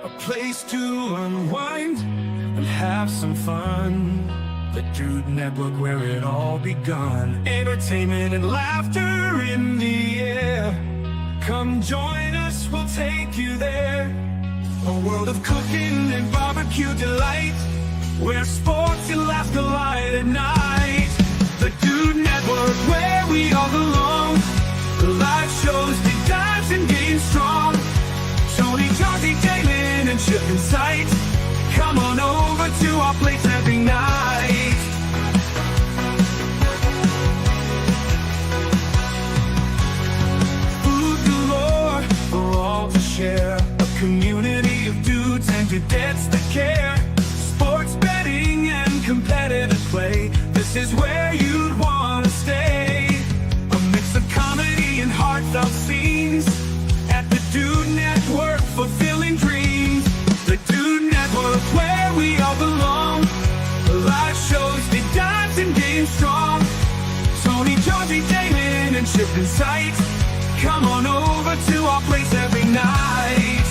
a place to unwind and have some fun. The Dude Network, where it all begun. Entertainment and laughter in the air. Come join us, we'll take you there. A world of cooking and barbecue delight, where sports and laughs collide at night. The Dude Network, where we all belong. The live shows, deep dives, and getting strong. Tony, Johnsy, Damon, and Chip in sight. Come on over to our place every night. Food galore for all to share. A community of dudes and dudettes that care. Sports betting and competitive play. This is where you'd want to stay. A mix of comedy and heartfelt scenes. At the Dude Network, fulfilling dreams. The Dude Network, where we all belong. Live shows, deep dives, and game strong. Tony, Johnsy, Damon, and Chip in sight. Come on over to our place every night.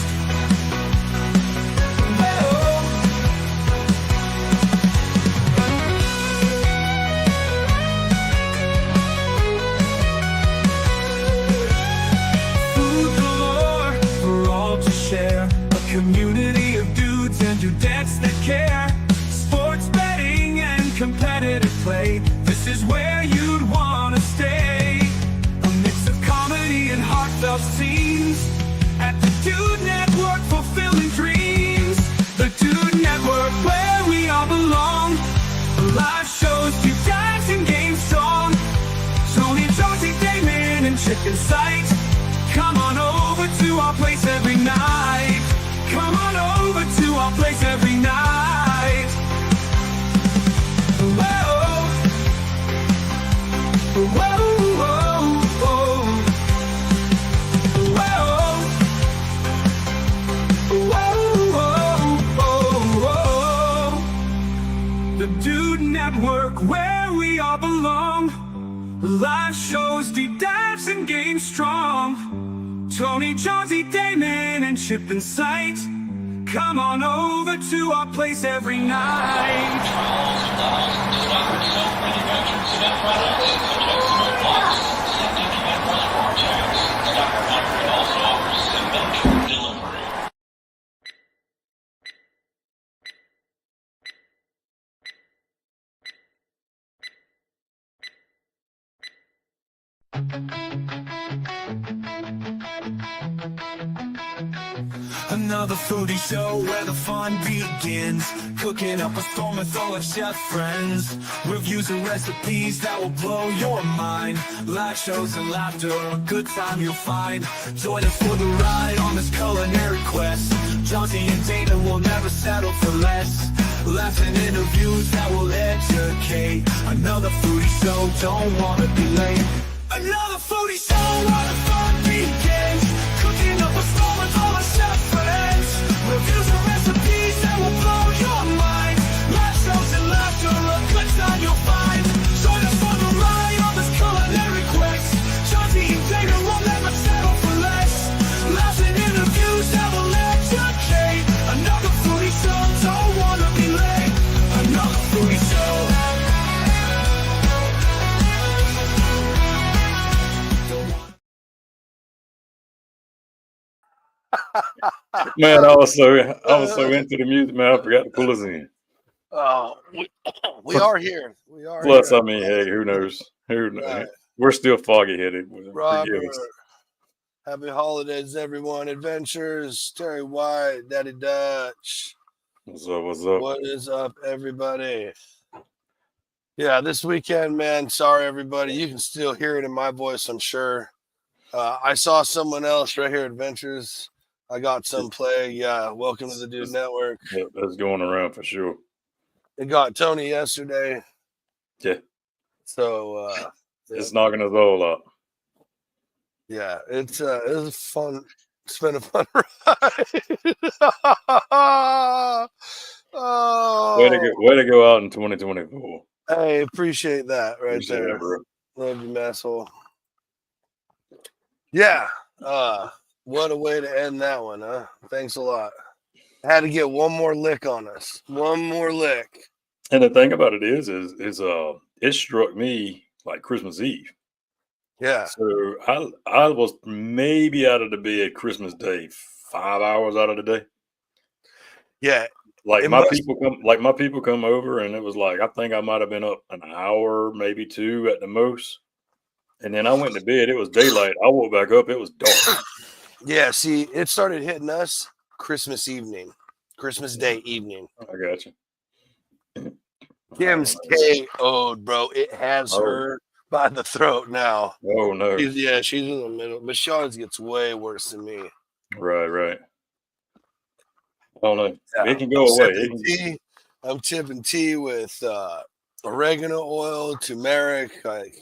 Food galore for all to share. A community of dudes and dudettes that care. Sports betting and competitive play. This is where you'd want to stay. A mix of comedy and heartfelt scenes. At the Dude Network, fulfilling dreams. The Dude Network, where we all belong. Live shows, deep dives, and game strong. Tony, Johnsy, Damon, and Chip in sight. Come on over to our place every night. Come on over to our place every night. Whoa, whoa, whoa, whoa, whoa, whoa, whoa. The Dude Network, where we all belong. Live shows, deep dives, and game strong. Tony, Johnsy, Damon, and Chip in sight. Come on over to our place every night. Another foodie show where the fun begins. Cooking up a storm with all our chef friends. Reviews and recipes that will blow your mind. Live shows and laughter, a good time you'll find. Join us for the ride on this culinary quest. Johnsy and Damon will never settle for less. Laughs and interviews that will educate. Another foodie show, don't wanna be late. Another foodie show where the fun begins. Cooking up a storm with all our chef friends. Reviews and recipes that will blow your mind. Live shows and laughter, a good time you'll find. Join us for the ride on this culinary quest. Johnsy and Damon will never settle for less. Laughs and interviews that will educate. Another foodie show, don't wanna be late. Another foodie show. Man, I was so into the music, man. I forgot to pull us in. Oh, we are here. We are. Plus, here. I mean, hey, who knows? Right. We're still foggy headed. Robert, happy holidays, everyone. Adventures, Terry White, Daddy Dutch. What's up? What's up? What is up, everybody? Yeah, this weekend, man. Sorry, everybody. You can still hear it in my voice, I'm sure. I saw someone else right here, Adventures. I got some play. Yeah, welcome to the Dude Network. Yeah, that's going around for sure. It got Tony yesterday. Yeah. So it's knocking us all up. Yeah, it was fun. It's been a fun ride. Oh, Way to go out in 2024. Hey, appreciate that right Appreciate there. that, bro. Love you, masshole. Yeah. What a way to end that one, huh? Thanks a lot. Had to get one more lick on us. One more lick. And the thing about it is it struck me like Christmas Eve. Yeah. So I was maybe out of the bed Christmas Day, 5 hours out of the day. Yeah. Like my people come over, and it was like I think I might have been up an hour, maybe 2 at the most. And then I went to bed. It was daylight. I woke back up. It was dark. Yeah. See, it started hitting us Christmas Day evening. I got you. Kim's KO'd, bro. It has her by the throat now. Oh no. She's in the middle, but she always gets way worse than me. Right. I don't know. Yeah. It can go away. I'm tipping tea with oregano oil, turmeric. Like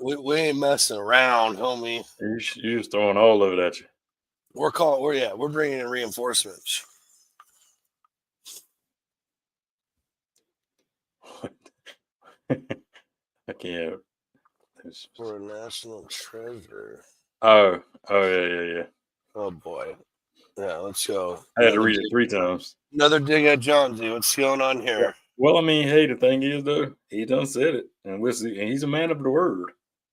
we ain't messing around, homie. You're just throwing all of it at you. We're bringing in reinforcements. I can't. We're a national treasure. Oh yeah. Oh boy. Yeah, let's go. I had to read it 3 times. Another dig at Johnsy. What's going on here? Well, I mean, hey, the thing is though, he done said it, and we'll see. And he's a man of the word.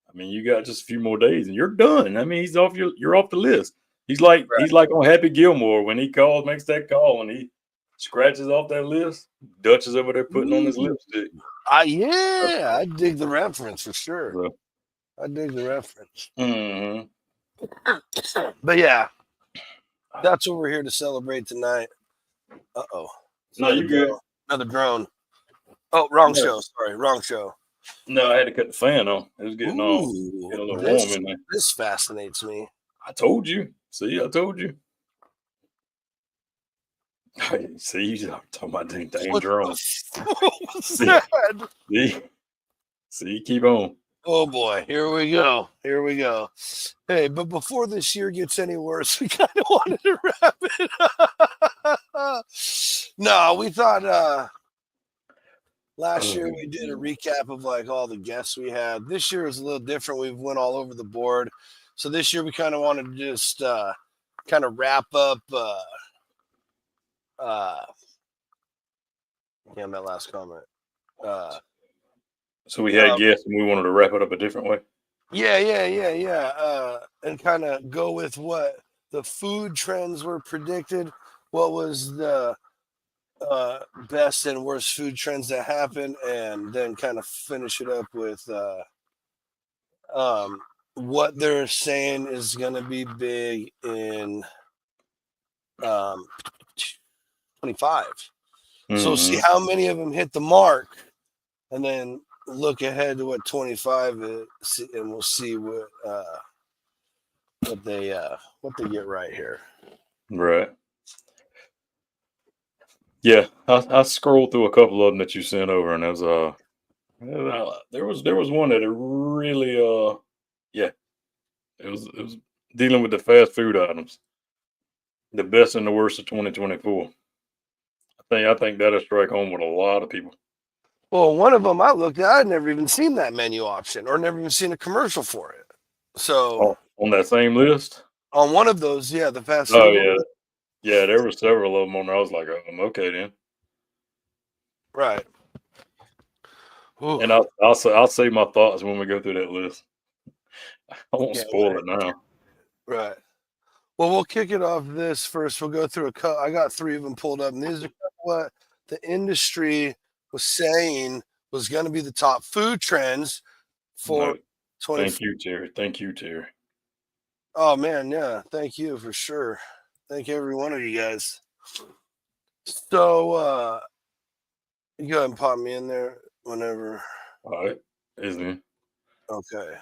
I mean, you got just a few more days, and you're done. I mean, you're off the list. He's like on Happy Gilmore when he makes that call, and he scratches off that list. Dutch is over there putting on his lipstick. I dig the reference for sure. So, I dig the reference. mm-hmm. But yeah, that's what we're here to celebrate tonight. Uh-oh. No, you good. Another drone. Oh, wrong show. Sorry, wrong show. No, I had to cut the fan on. It was getting a little warm in there. This fascinates me. I told you. See, I told you. See, you talking about dang drone. See, keep on. Oh boy, here we go. Hey, but before this year gets any worse, we kind of wanted to wrap it up. No, we thought last year we did a recap of like all the guests we had. This year is a little different. We went all over the board. So this year we kind of wanted to just kind of wrap up that last comment. So we had guests and we wanted to wrap it up a different way. Yeah. And kind of go with what the food trends were predicted. What was the best and worst food trends that happened, and then kind of finish it up with what they're saying is going to be big in 25. Mm-hmm. So see how many of them hit the mark, and then look ahead to what 25 is, and we'll see what they get right here. Right. Yeah, I scrolled through a couple of them that you sent over, and there was one that it really it was dealing with the fast food items, the best and the worst of 2024. I think that'll strike home with a lot of people. Well, one of them I looked at, I'd never even seen that menu option or never even seen a commercial for it. So on that same list, on one of those, yeah, the fast food. Oh yeah. Yeah, there were several of them on there. I was like, okay then. Right. Ooh. And I'll say my thoughts when we go through that list. I won't spoil it now. Right. Well, we'll kick it off this first. We'll go through I got 3 of them pulled up, and these are what the industry was saying was going to be the top food trends for 20. Thank you, Terry. Oh man, yeah. Thank you for sure. Thank every one of you guys. So you go ahead and pop me in there whenever. All right. Isn't it? Okay.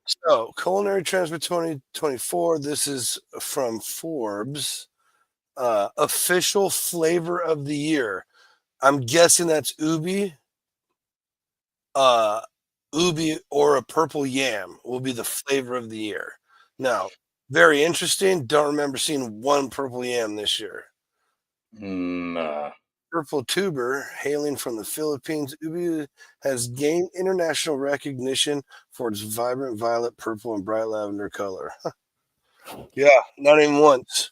So culinary trends for 2024. This is from Forbes. Official flavor of the year. I'm guessing that's ubi. Ubi or a purple yam will be the flavor of the year. Now, very interesting. Don't remember seeing one purple yam this year. Nah. Purple tuber, hailing from the Philippines, ubi has gained international recognition for its vibrant violet, purple, and bright lavender color. Yeah, not even once.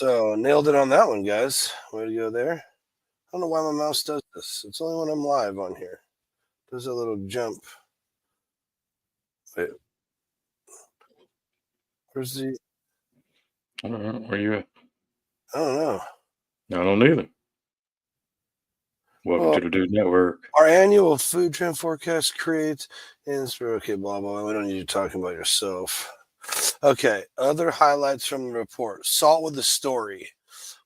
So nailed it on that one, guys. Way to go there. I don't know why my mouse does this. It's only when I'm live on here. Does a little jump. Wait. Where's the? I don't know. Where you at? I don't know. I don't either. Welcome Well, to the Dude Network. our annual food trend forecast creates okay, blah blah. We don't need you talking about yourself. Okay, other highlights from the report. Salt with a story.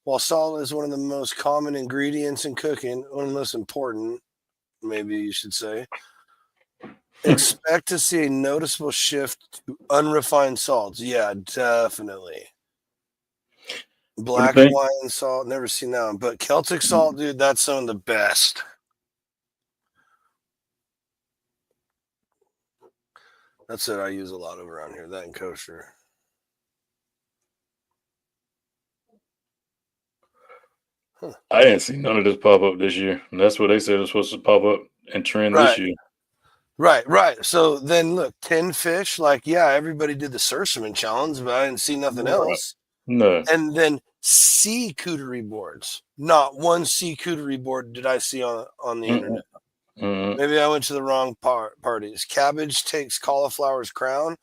While salt is one of the most common ingredients in cooking, one of the most important, maybe you should say, expect to see a noticeable shift to unrefined salts. Yeah, definitely. Black do you think? Hawaiian salt, never seen that one. But Celtic salt, dude, that's some of the best. That's it I use a lot of around here, that and kosher. I didn't see none of this pop up this year. And that's what they said was supposed to pop up and trend this year. Right. So then look, 10 fish, like, yeah, everybody did the Surserman challenge, but I didn't see nothing else. No. And then sea cootery boards. Not one sea cootery board did I see on the internet. Maybe I went to the wrong parties. Cabbage takes cauliflower's crown.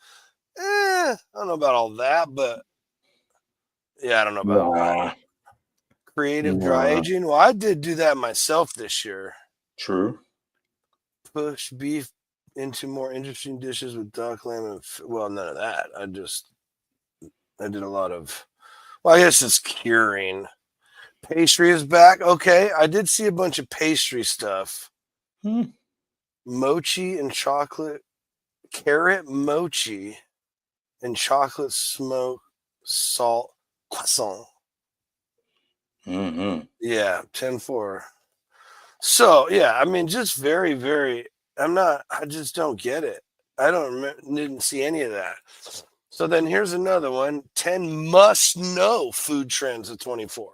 I don't know about all that, but yeah, I don't know about that. Creative dry aging. Well, I did do that myself this year. True. Push beef into more interesting dishes with duck, lamb, and well, none of that. I did a lot of. Well, I guess it's curing. Pastry is back. Okay, I did see a bunch of pastry stuff. Mochi and chocolate, carrot mochi, and chocolate smoke salt croissant. Yeah, 10-4. So yeah, I mean, just very, very. I just don't get it. I didn't see any of that. So then here's another one: 10 must-know food trends of 24.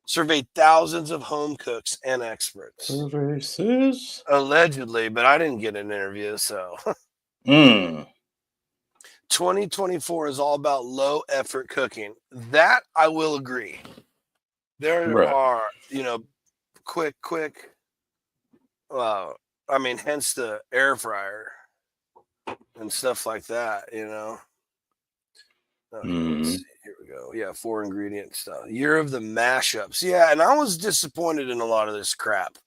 Surveyed thousands of home cooks and experts. Services? Allegedly, but I didn't get an interview, so. 2024 is all about low-effort cooking. That I will agree. There are, quick. Hence the air fryer and stuff like that, Let's see, here we go. Yeah, 4 ingredient stuff. Year of the mashups. Yeah, and I was disappointed in a lot of this crap.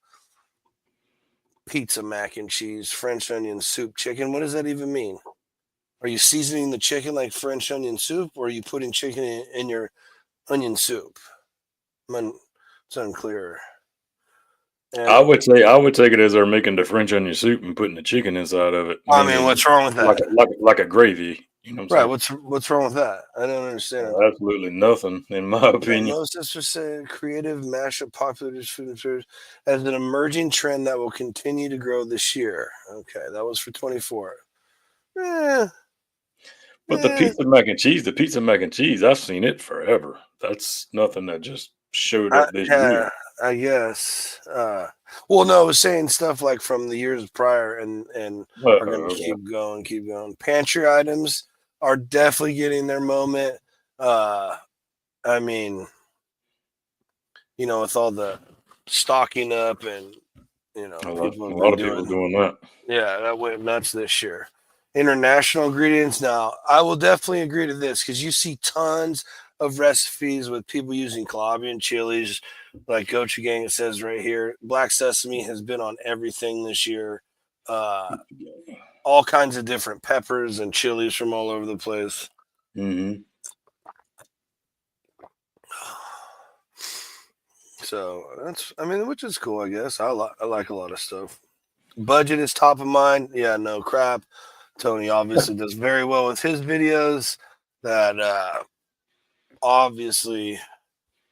Pizza, mac and cheese, French onion soup, chicken. What does that even mean? Are you seasoning the chicken like French onion soup, or are you putting chicken in your onion soup? It's unclear. And I would take it as they're making the French onion soup and putting the chicken inside of it. I mean, what's wrong with that? Like a gravy. You know what I'm saying? What's wrong with that? I don't understand. Absolutely nothing, in my opinion. Most experts say creative mashup popular food and service as an emerging trend that will continue to grow this year. Okay, that was for 24. But the pizza mac and cheese, I've seen it forever. That's nothing that just showed up this year. I guess. Well, no, I was saying stuff like from the years prior and are going to keep going. Pantry items are definitely getting their moment. I mean, with all the stocking up and, a lot of people doing that. Yeah, that went nuts this year. International ingredients. Now, I will definitely agree to this because you see tons of recipes with people using Calabrian chilies, like Gochujang. It says right here, black sesame has been on everything this year. All kinds of different peppers and chilies from all over the place. So which is cool, I guess. I like a lot of stuff. Budget is top of mind. Yeah, no crap. Tony obviously does very well with his videos. That obviously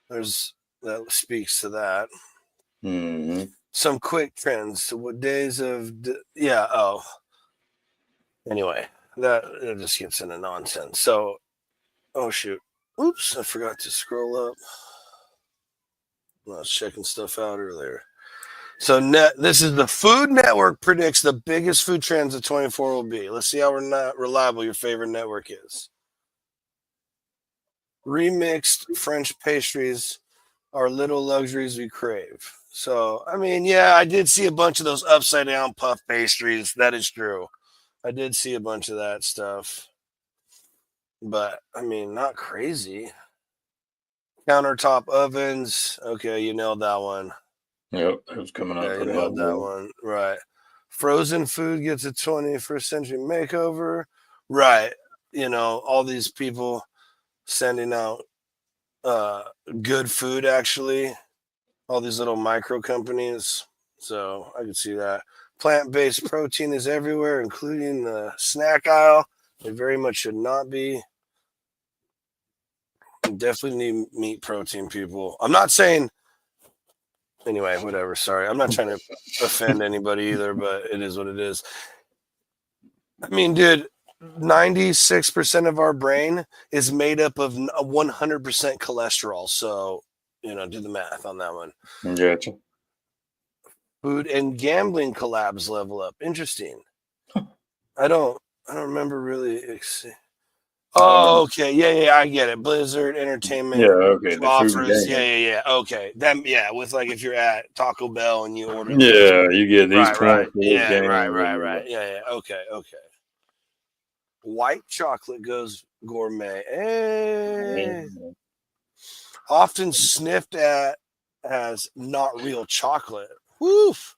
that speaks to that. Some quick trends. So what days of anyway, that just gets into nonsense. So shoot, oops, I forgot to scroll up. I was checking stuff out earlier. So this is the Food Network predicts the biggest food trends of 24 will be. Let's see how reliable your favorite network is. Remixed French pastries are little luxuries we crave. So, I mean, yeah, I did see a bunch of those upside down puff pastries. That is true. I did see a bunch of that stuff. But, I mean, not crazy. Countertop ovens. Okay, you nailed that one. Yep, it was coming out Yeah, you pretty nailed that hot. one. Right. Frozen food gets a 21st century makeover. Right. All these people sending out good food, actually. All these little micro companies. So I could see that. Plant-based protein is everywhere, including the snack aisle. It very much should not be. You definitely need meat protein, people. I'm not saying anyway, whatever. Sorry. I'm not trying to offend anybody either, but it is what it is. I mean, dude, 96% of our brain is made up of 100% cholesterol. So, do the math on that one. Gotcha. Food and gambling collabs level up. Interesting. I don't remember really. Oh, okay. Yeah, I get it. Blizzard Entertainment Yeah, okay. The food and offers. game. Yeah. Okay. Then yeah, with like if you're at Taco Bell and you order. Yeah, you get these Right. 24 Yeah. games. Right. Yeah. Okay. White chocolate goes gourmet. Hey. Often sniffed at as not real chocolate. Woof.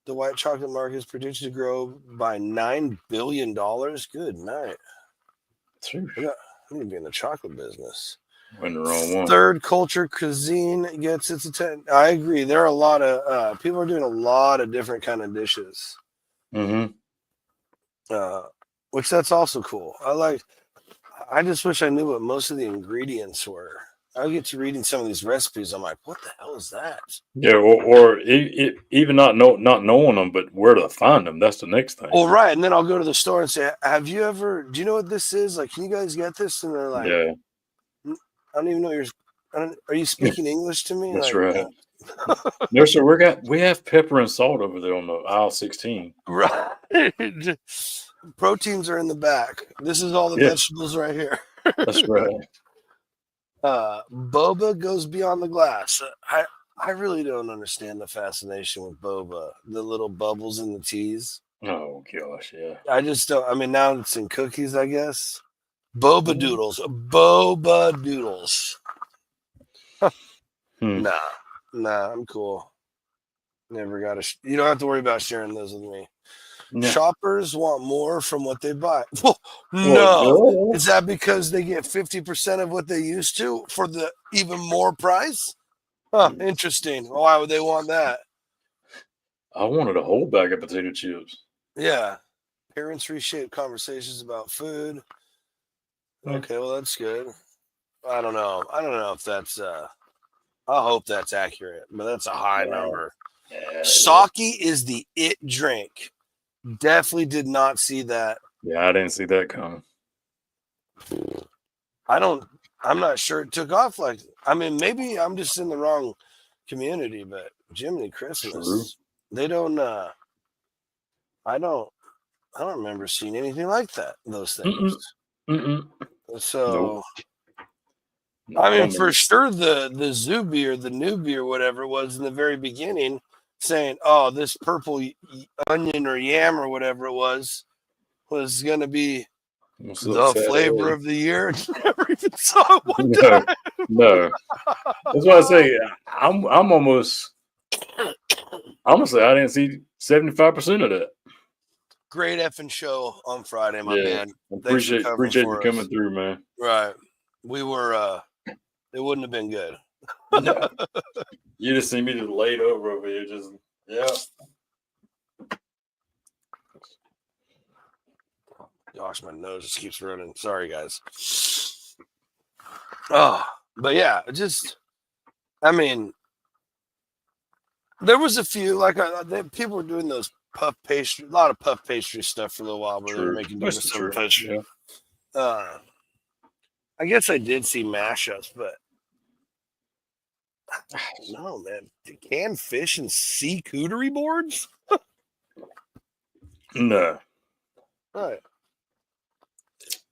The white chocolate market is predicted to grow by $9 billion. Good night. I need to be in the chocolate business. Went the wrong one. Third culture cuisine gets its attention. I agree. There are a lot of people are doing a lot of different kind of dishes. Mm-hmm. Which that's also cool. I just wish I knew what most of the ingredients were. I get to reading some of these recipes. I'm like, what the hell is that? Yeah, or even not knowing them, but where to find them. That's the next thing. Well, right. And then I'll go to the store and say, do you know what this is? Like, can you guys get this? And they're like, Yeah, I don't even know are you speaking English to me? that's Like, right. No, sir, we have pepper and salt over there on the aisle 16. Right. Proteins are in the back. This is all the vegetables right here. That's right. Boba goes beyond the glass. I really don't understand the fascination with boba. The little bubbles in the teas. Oh gosh, yeah. I just don't. I mean, now it's in cookies, I guess. Boba doodles. Boba doodles. Nah, I'm cool. Never got you don't have to worry about sharing those with me. No. Shoppers want more from what they buy. No. Is that because they get 50% of what they used to for the even more price? Huh, interesting. Why would they want that? I wanted a whole bag of potato chips. Yeah. Parents reshape conversations about food. Okay, well, that's good. I don't know if that's I hope that's accurate, but that's a high number. Yeah, Sake is the it drink. Definitely did not see that. Yeah, I didn't see that coming. I'm not sure it took off like. I mean, maybe I'm just in the wrong community, but Jiminy Christmas. True. They don't. I don't remember seeing anything like that. Those things. So. Nope. I mean, for sure, the zoo beer, the new beer, whatever it was in the very beginning, saying, "Oh, this purple onion or yam or whatever it was going to be the flavor of the year." Never even saw it one time. No, that's why I say I'm almost. Honestly, I didn't see 75% of that. Great effing show on Friday, my man. Appreciate you coming through, man. Right, we were. It wouldn't have been good. No. You just see me just laid over here, just Gosh, my nose just keeps running. Sorry, guys. Oh, but yeah, I mean, there was a few people were doing those puff pastry, a lot of puff pastry stuff for a little while, where they were making different pastry. Yeah. I guess I did see mashups, but no, man. Canned fish and charcuterie boards? No. Right.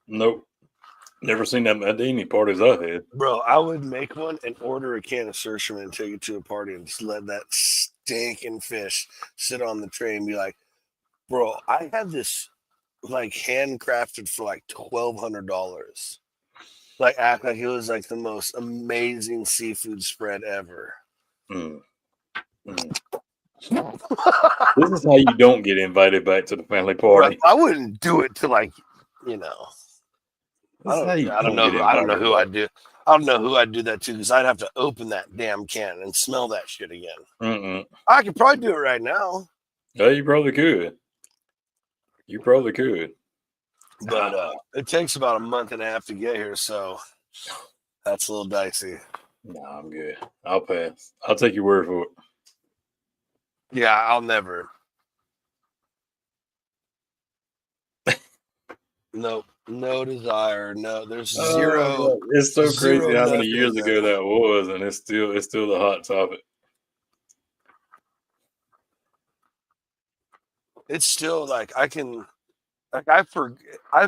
Nope. Never seen them at any parties I had. Bro, I would make one and order a can of surströmming and take it to a party and just let that stinking fish sit on the tray and be like, bro, I had this like handcrafted for like $1,200. Like act like it was like the most amazing seafood spread ever. Mm. Mm. This is how you don't get invited back to the family party. Bro, I wouldn't do it to like, you know. This is how you I don't know who I'd do. I don't know who I'd do that to because I'd have to open that damn can and smell that shit again. Mm-mm. I could probably do it right now. Yeah, you probably could. You probably could. But it takes about a month and a half to get here, so that's a little dicey. No, I'm good. I'll pass. I'll take your word for it. Yeah, I'll never. Nope. No desire. No, there's zero. It's so zero crazy how many nothing. years ago that was, and it's still the hot topic. It's still like I've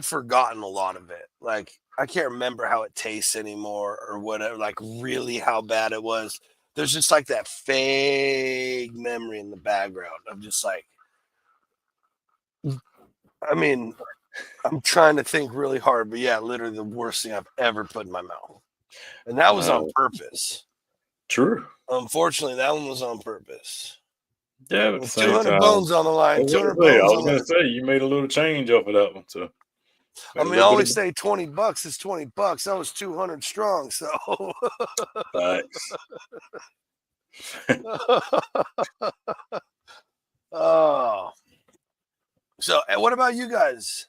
forgotten a lot of it. Like I can't remember how it tastes anymore or whatever. Like really how bad it was. There's just like that vague memory in the background of just like. I mean, I'm trying to think really hard, but yeah, literally the worst thing I've ever put in my mouth, and that was on purpose. True. Unfortunately, that one was on purpose. Yeah, but at the same 200 time, bones on the line. 200 I bones. was going to say you made a little change off of that one, so. I mean, I always say $20 is $20. That was 200 strong, so. Thanks. Oh. So, and what about you guys?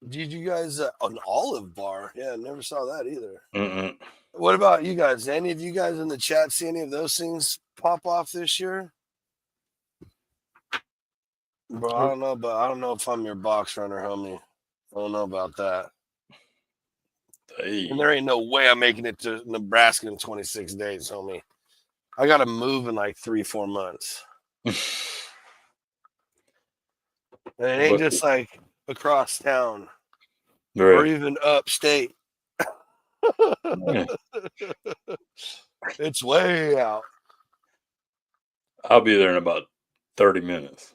Did you guys an Olive Bar? Yeah, I never saw that either. Mm-mm. What about you guys? Any of you guys in the chat see any of those things pop off this year? Bro, I don't know if I'm your box runner, homie. I don't know about that. Hey. And there ain't no way I'm making it to Nebraska in 26 days, homie. I gotta move in like 3-4 months. And it ain't just like across town or even upstate. Yeah. It's way out. I'll be there in about 30 minutes.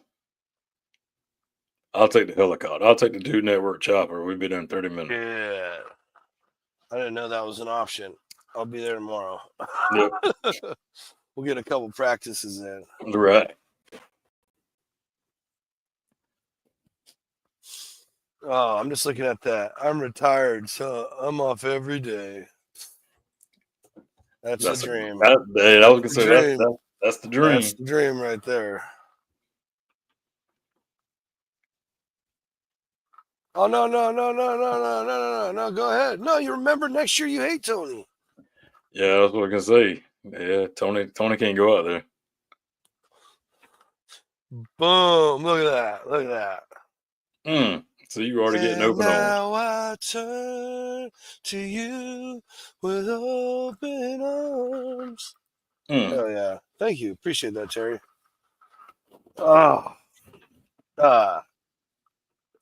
I'll take the helicopter. I'll take the 2 network chopper. We'll be there in 30 minutes. Yeah. I didn't know that was an option. I'll be there tomorrow. Yep. We'll get a couple practices in. Right. Oh, I'm just looking at that. I'm retired, so I'm off every day. That's the dream. I was gonna say that's the dream. That's the dream right there. Oh no! Go ahead. No, you remember next year you hate Tony. Yeah, that's what I was gonna say. Yeah, Tony can't go out there. Boom! Look at that. So you already getting open now I turn to you with open arms. Oh yeah. Thank you. Appreciate that, Terry. Oh.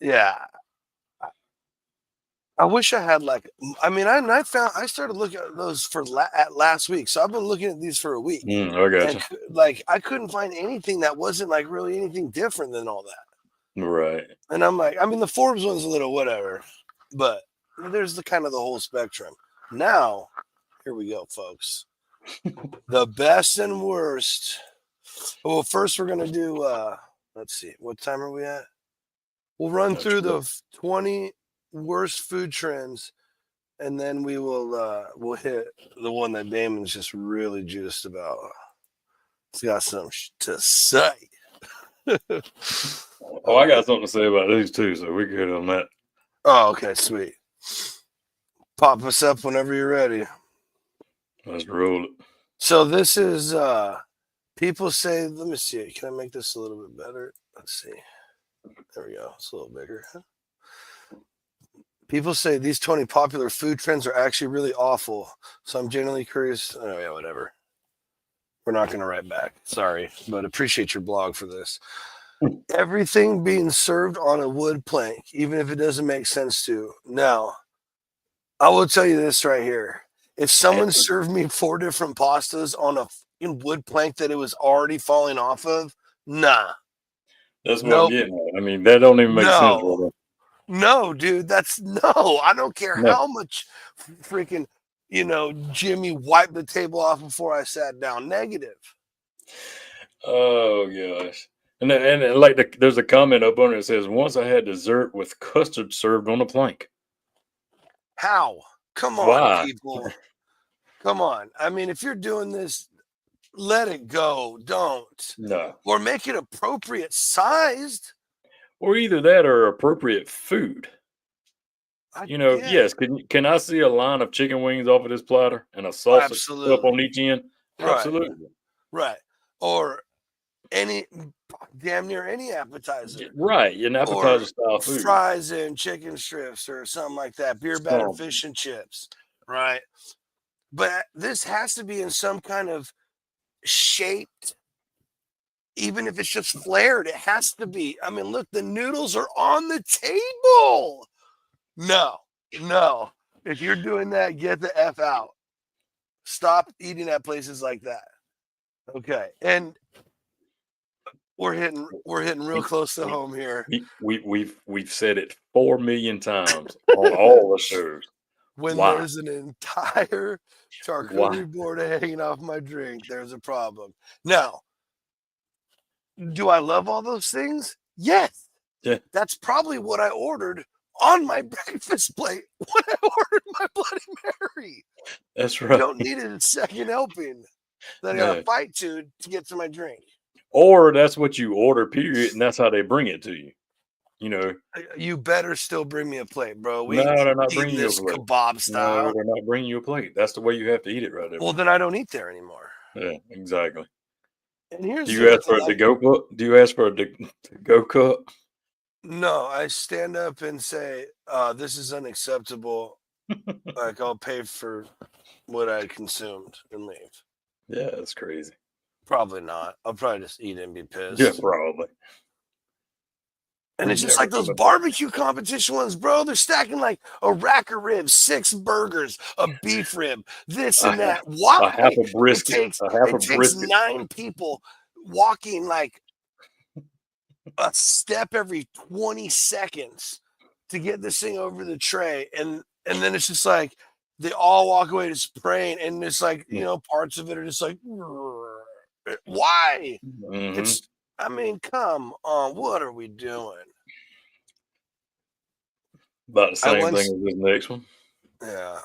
Yeah. I wish I had I started looking at those at last week. So I've been looking at these for a week. I gotcha. And, I couldn't find anything that wasn't like really anything different than all that. Right. And I'm like, I mean, the Forbes one's a little whatever, but there's the kind of the whole spectrum. Now, here we go, folks. The best and worst. Well, first we're gonna do. Let's see, what time are we at? We'll run through the 20 worst food trends, and then we will we'll hit the one that Damon's just really juiced about. He's got something to say. Oh, I got something to say about these too, so we're good on that. Oh, okay, sweet. Pop us up whenever you're ready. Let's roll it. So this is people say, let me see. Can I make this a little bit better? Let's see. There we go. It's a little bigger. People say these 20 popular food trends are actually really awful. So I'm genuinely curious. Oh yeah, whatever. We're not going to write back. Sorry, but appreciate your blog for this. everything being served on a wood plank, even if it doesn't make sense to. Now, I will tell you this right here. If someone served me 4 different pastas on a fucking wood plank that it was already falling off of, nah. That's what I'm Nope. getting at. I mean, that don't even make sense, No. brother. No, dude, that's no. I don't care No. how much freaking, Jimmy wiped the table off before I sat down. Negative. Oh gosh. And like there's a comment up on it that says, once I had dessert with custard served on a plank. How? Come on, Why? people. Come on. I mean, if you're doing this, let it go. Don't. No. Or make it appropriate sized. Or either that or appropriate food. Yeah, Yes, can I see a line of chicken wings off of this platter and a salsa cup absolutely. on each end? Right. Absolutely. Right. Or damn near any appetizer. Right. An appetizer style food. Fries and chicken strips or something like that. Beer battered fish and chips. Right. But this has to be in some kind of shaped, even if it's just flared, it has to be. I mean, look, the noodles are on the table. No. If you're doing that, get the F out. Stop eating at places like that. Okay. And we're hitting real close to home here. We've said it 4 million times on all the shows. When there's an entire charcuterie board hanging off my drink, there's a problem. Now, do I love all those things? Yes. Yeah. That's probably what I ordered on my breakfast plate when I ordered my Bloody Mary. That's right. You don't need a second helping that I gotta fight to get to my drink. Or that's what you order, period, and that's how they bring it to you. You better still bring me a plate, bro. No, they're not bringing you a plate. Kebab style. No, they're not bringing you a plate. That's the way you have to eat it right there. Well, then I don't eat there anymore. Yeah, exactly. And here's Do you ask for a to-go cup? Do you ask for a to-go cup? No, I stand up and say, this is unacceptable. Like, I'll pay for what I consumed and leave. Yeah, that's crazy. Probably not. I'll probably just eat it and be pissed. Yeah, probably. And it's just like those barbecue competition ones, bro. They're stacking like a rack of ribs, 6 burgers, a beef rib, this and that. Why? A half a brisket. It takes 9 people walking like a step every 20 seconds to get this thing over the tray. And then it's just like they all walk away just praying. And it's like, parts of it are just like, why? Mm-hmm. Come on. What are we doing? About the same thing as this next one. Yeah.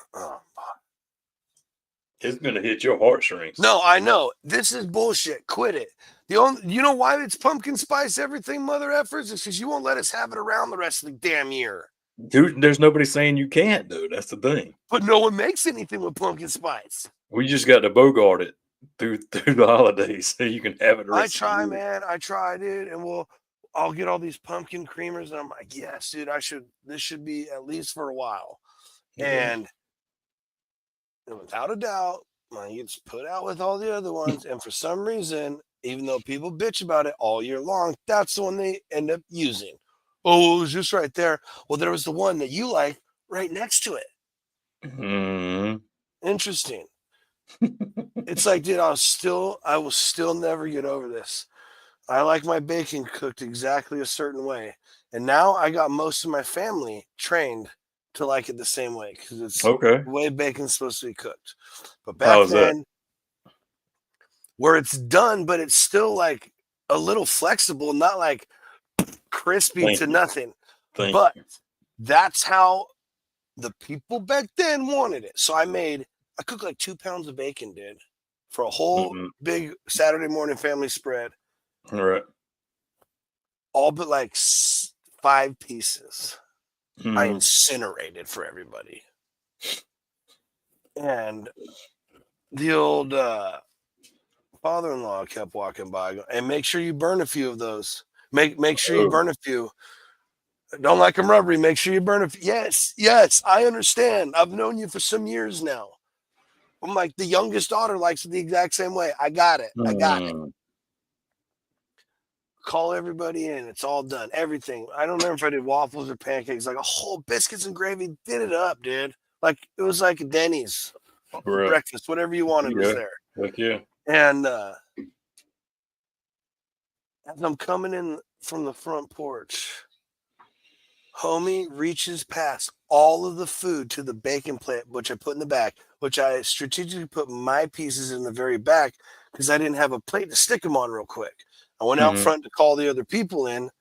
It's going to hit your heartstrings. No, I know. This is bullshit. Quit it. You know why it's pumpkin spice everything, mother effers? It's because you won't let us have it around the rest of the damn year. Dude, there's nobody saying you can't, dude. That's the thing. But no one makes anything with pumpkin spice. We just got to bogart it through the holidays so you can have it. I try, man. I try, dude. And I'll get all these pumpkin creamers, and I'm like, yes, dude, this should be at least for a while. And without a doubt, mine gets put out with all the other ones. And for some reason, even though people bitch about it all year long, that's the one they end up using. Oh, it was just right there. Well, there was the one that you like right next to it. Mm-hmm. Interesting. It's like, dude, I will still never get over this. I like my bacon cooked exactly a certain way. And now I got most of my family trained to like it the same way because it's the way bacon's supposed to be cooked. But back then, where it's done, but it's still like a little flexible, not like crispy to nothing. But that's how the people back then wanted it. So I cooked like 2 pounds of bacon, dude, for a whole big Saturday morning family spread. All right. All but like 5 pieces. I incinerated for everybody. And the old father-in-law kept walking by, and make sure you burn a few of those. Make sure you burn a few. Don't like them rubbery. Make sure you burn a few. Yes, I understand. I've known you for some years now. I'm like, the youngest daughter likes it the exact same way. I got it. call everybody in. It's all done. Everything. I don't remember if I did waffles or pancakes. Like a whole biscuits and gravy. Did it up, dude. Like it was like a Denny's Right. breakfast. Whatever you wanted was there. Heck yeah. And as I'm coming in from the front porch, homie reaches past all of the food to the bacon plate, which I put in the back, which I strategically put my pieces in the very back because I didn't have a plate to stick them on real quick. I went out front to call the other people in,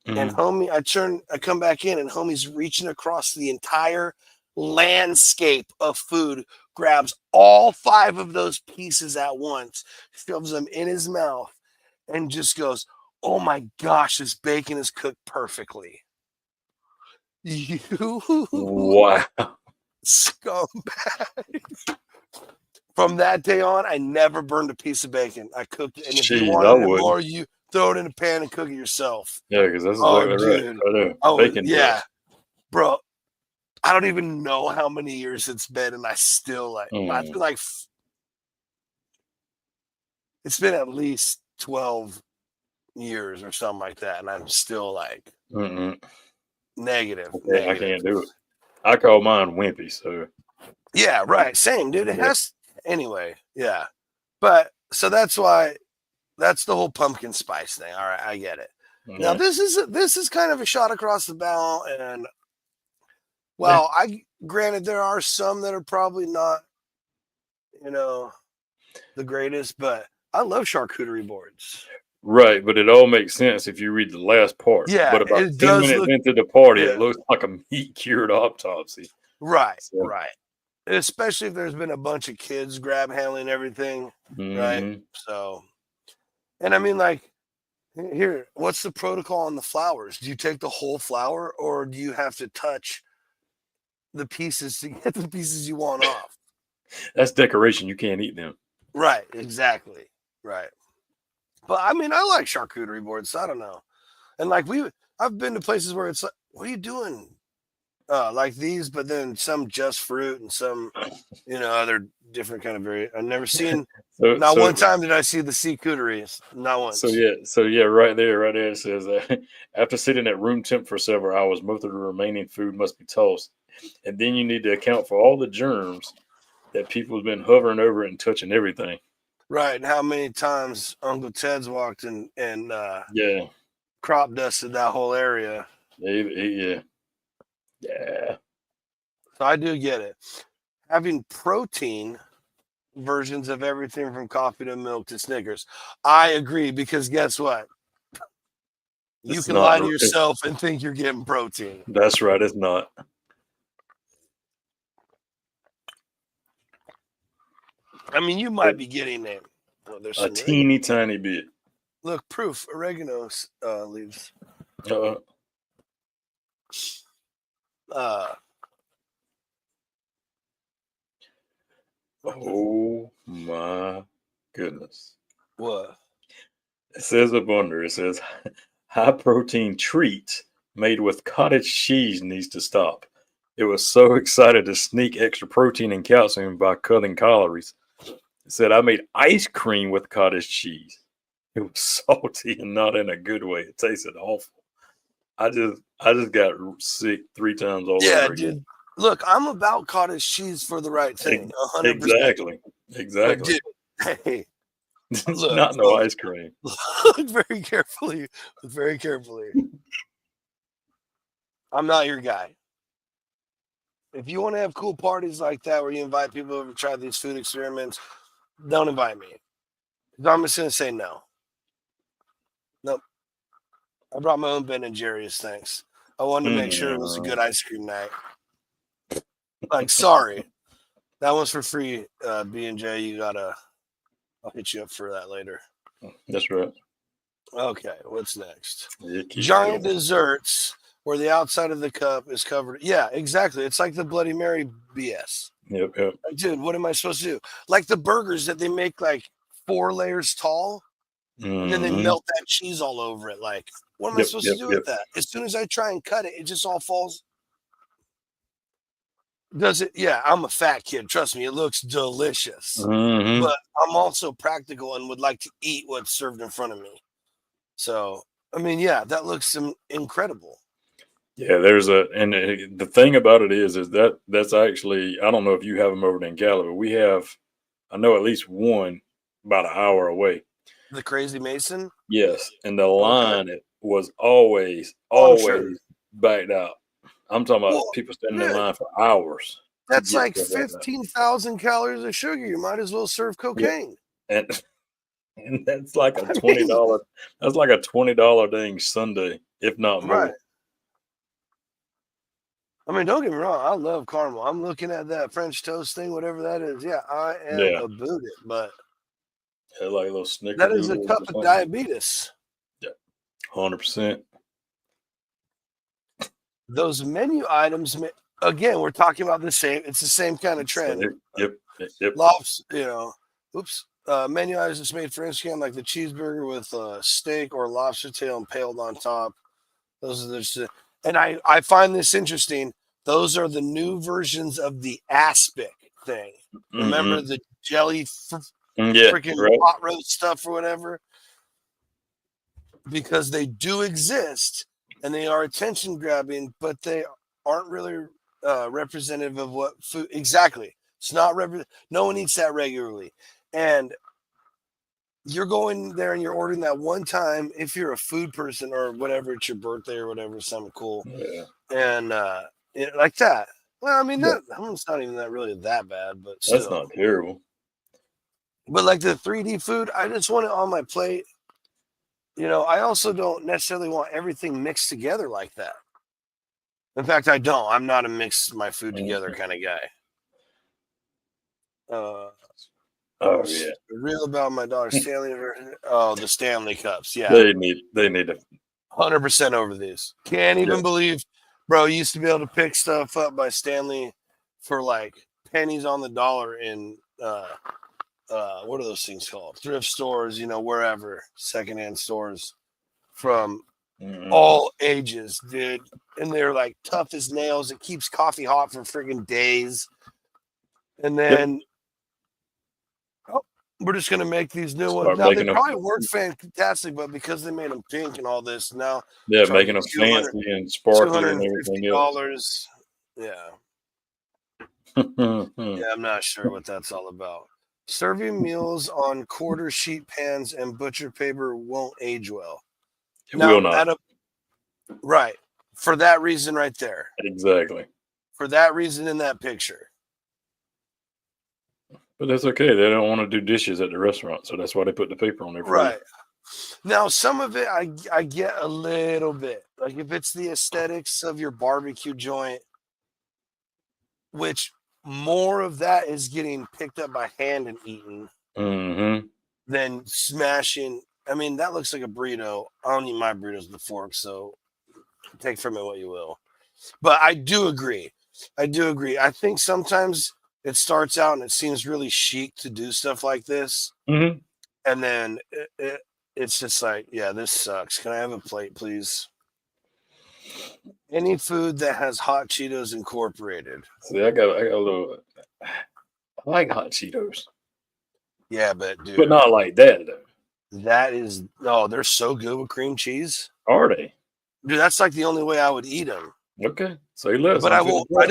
and homie, I come back in, and homie's reaching across the entire landscape of food, grabs all 5 of those pieces at once, shoves them in his mouth, and just goes, "Oh my gosh, this bacon is cooked perfectly." You Wow. scumbag. From that day on, I never burned a piece of bacon. I cooked it. And if you Jeez, wanted I it would. more, you throw it in a pan and cook it yourself. Yeah, because that's Oh, exactly right. dude. I know. Oh, Bacon yeah. dust. Bro, I don't even know how many years it's been, and I still like, I feel like it's been at least 12 years or something like that, and I'm still like negative. I can't do it. I call mine wimpy, so Yeah, right. Same, dude. It has anyway, yeah. But so that's why that's the whole pumpkin spice thing. All right, I get it. Now this is kind of a shot across the bow, and well, I granted there are some that are probably not, the greatest, but I love charcuterie boards. Right, but it all makes sense if you read the last part. Yeah, But about it 10 does minutes look- into the party, yeah. it looks like a meat cured autopsy. Right, So- right. Especially if there's been a bunch of kids grab handling everything, right? So, and I mean, like, here, what's the protocol on the flowers? Do you take the whole flower, or do you have to touch the pieces to get the pieces you want off? That's decoration. You can't eat them. Right, exactly. Right. But I mean, I like charcuterie boards. So I don't know. And like I've been to places where it's like, what are you doing? Like these, but then some just fruit and some, other different kind of I've never seen. Not one time did I see the charcuteries. Not once. So yeah, right there it says after sitting at room temp for several hours, most of the remaining food must be tossed, and then you need to account for all the germs that people have been hovering over and touching everything. Right, and how many times Uncle Ted's walked and crop dusted that whole area. Yeah. So I do get it. Having protein versions of everything from coffee to milk to Snickers. I agree, because guess what? You can lie to yourself and think you're getting protein. That's right. It's not. I mean, you might be getting it. There's a teeny tiny bit. Look, proof. Oregano leaves. Oh my goodness. What? It says up under, it says high protein treat made with cottage cheese needs to stop. It was so excited to sneak extra protein and calcium by cutting calories. It said I made ice cream with cottage cheese. It was salty and not in a good way. It tasted awful. I just got sick 3 times over again. Dude. Look, I'm about cottage cheese for the right thing. 100%. Exactly. Dude, hey, look, not no ice cream. Look very carefully. Very carefully. I'm not your guy. If you want to have cool parties like that where you invite people over to try these food experiments, don't invite me. I'm just going to say no. Nope. I brought my own Ben and Jerry's, thanks. I wanted to make sure it was a good ice cream night. Like, sorry. That one's for free, B&J. I'll hit you up for that later. That's right. Okay, what's next? Giant desserts where the outside of the cup is covered. Yeah, exactly. It's like the Bloody Mary BS. Yep. Like, dude, what am I supposed to do? Like the burgers that they make like 4 layers tall, and then they melt that cheese all over it. Like, what am I supposed to do with that? As soon as I try and cut it, it just all falls. Does it? Yeah, I'm a fat kid. Trust me, it looks delicious. But I'm also practical and would like to eat what's served in front of me. So I mean, yeah, that looks incredible. Yeah, the thing about it is that's actually, I don't know if you have them over in Cali, but we have, I know at least one about an hour away. The Crazy Mason? Yes, and the Okay. line it was always Oh, I'm sure. backed out. I'm talking about Well, people standing in yeah, line for hours to that's get like stuff like that. 15,000 calories of sugar. You might as well serve Yeah, cocaine. and and that's like a I mean, $20 dang Sunday, if not right. more. I mean, don't get me wrong. I love caramel. I'm looking at that French toast thing, whatever that is. Yeah, I am Yeah, about it. But yeah, like little that is a snickerdoodles cup or of something. diabetes. Yeah, 100%. Those menu items, again, we're talking about the same. It's the same kind of So, trend. yep. Oops. Menu items that's made for Instagram, like the cheeseburger with steak or lobster tail impaled on top. Those are and I find this interesting. Those are the new versions of the aspic thing. Remember Mm-hmm. the jelly Yeah, freaking right. pot roast stuff or whatever? Because they do exist and they are attention grabbing, but they aren't really representative of what food exactly. It's not no one eats that regularly. And you're going there and you're ordering that one time if you're a food person or whatever, it's your birthday or whatever, something cool. Yeah, And like that. Well, I mean, yeah. it's not even that really that bad, but That's still. not terrible. But like the 3D food, I just want it on my plate. I also don't necessarily want everything mixed together like that. In fact, I don't. I'm not a mix my food together Mhm. kind of guy. Oh yeah, Real about my daughter Stanley version. Oh, the Stanley cups. Yeah. they need to. 100% over these. Can't Yeah. even believe, bro, you used to be able to pick stuff up by Stanley for like pennies on the dollar in what are those things called? Thrift stores, wherever, secondhand stores from Mhm. all ages, dude. And they're like tough as nails. It keeps coffee hot for friggin' days. And Yep. then we're just gonna make these new ones. Start Now they making them. probably work fantastic, but because they made them pink and all this, now Yeah, charge making you them 200 fancy and sparkly and everything else. $250. Yeah. It Yeah, I'm not sure what that's all about. Serving meals on quarter sheet pans and butcher paper won't age well. will Now, not. right, for that reason right there, Exactly. for that reason in that picture. But that's okay. They don't want to do dishes at the restaurant, so that's why they put the paper on there for you. Right. Now, some of it I get a little bit. Like if it's the aesthetics of your barbecue joint, which more of that is getting picked up by hand and eaten Mm-hmm. than smashing. I mean, that looks like a burrito. I don't eat my burritos with a fork, so take from it what you will. But I do agree. I think sometimes it starts out and it seems really chic to do stuff like this. Mm-hmm. And then it's just like, yeah, this sucks. Can I have a plate, please? Any food that has hot Cheetos incorporated. See, I got a little. I like hot Cheetos, Yeah, but but dude, not like that though. they're so good with cream cheese. Are they? Dude, that's like the only way I would eat them. Okay. Say less. But I'm I finna won't. try.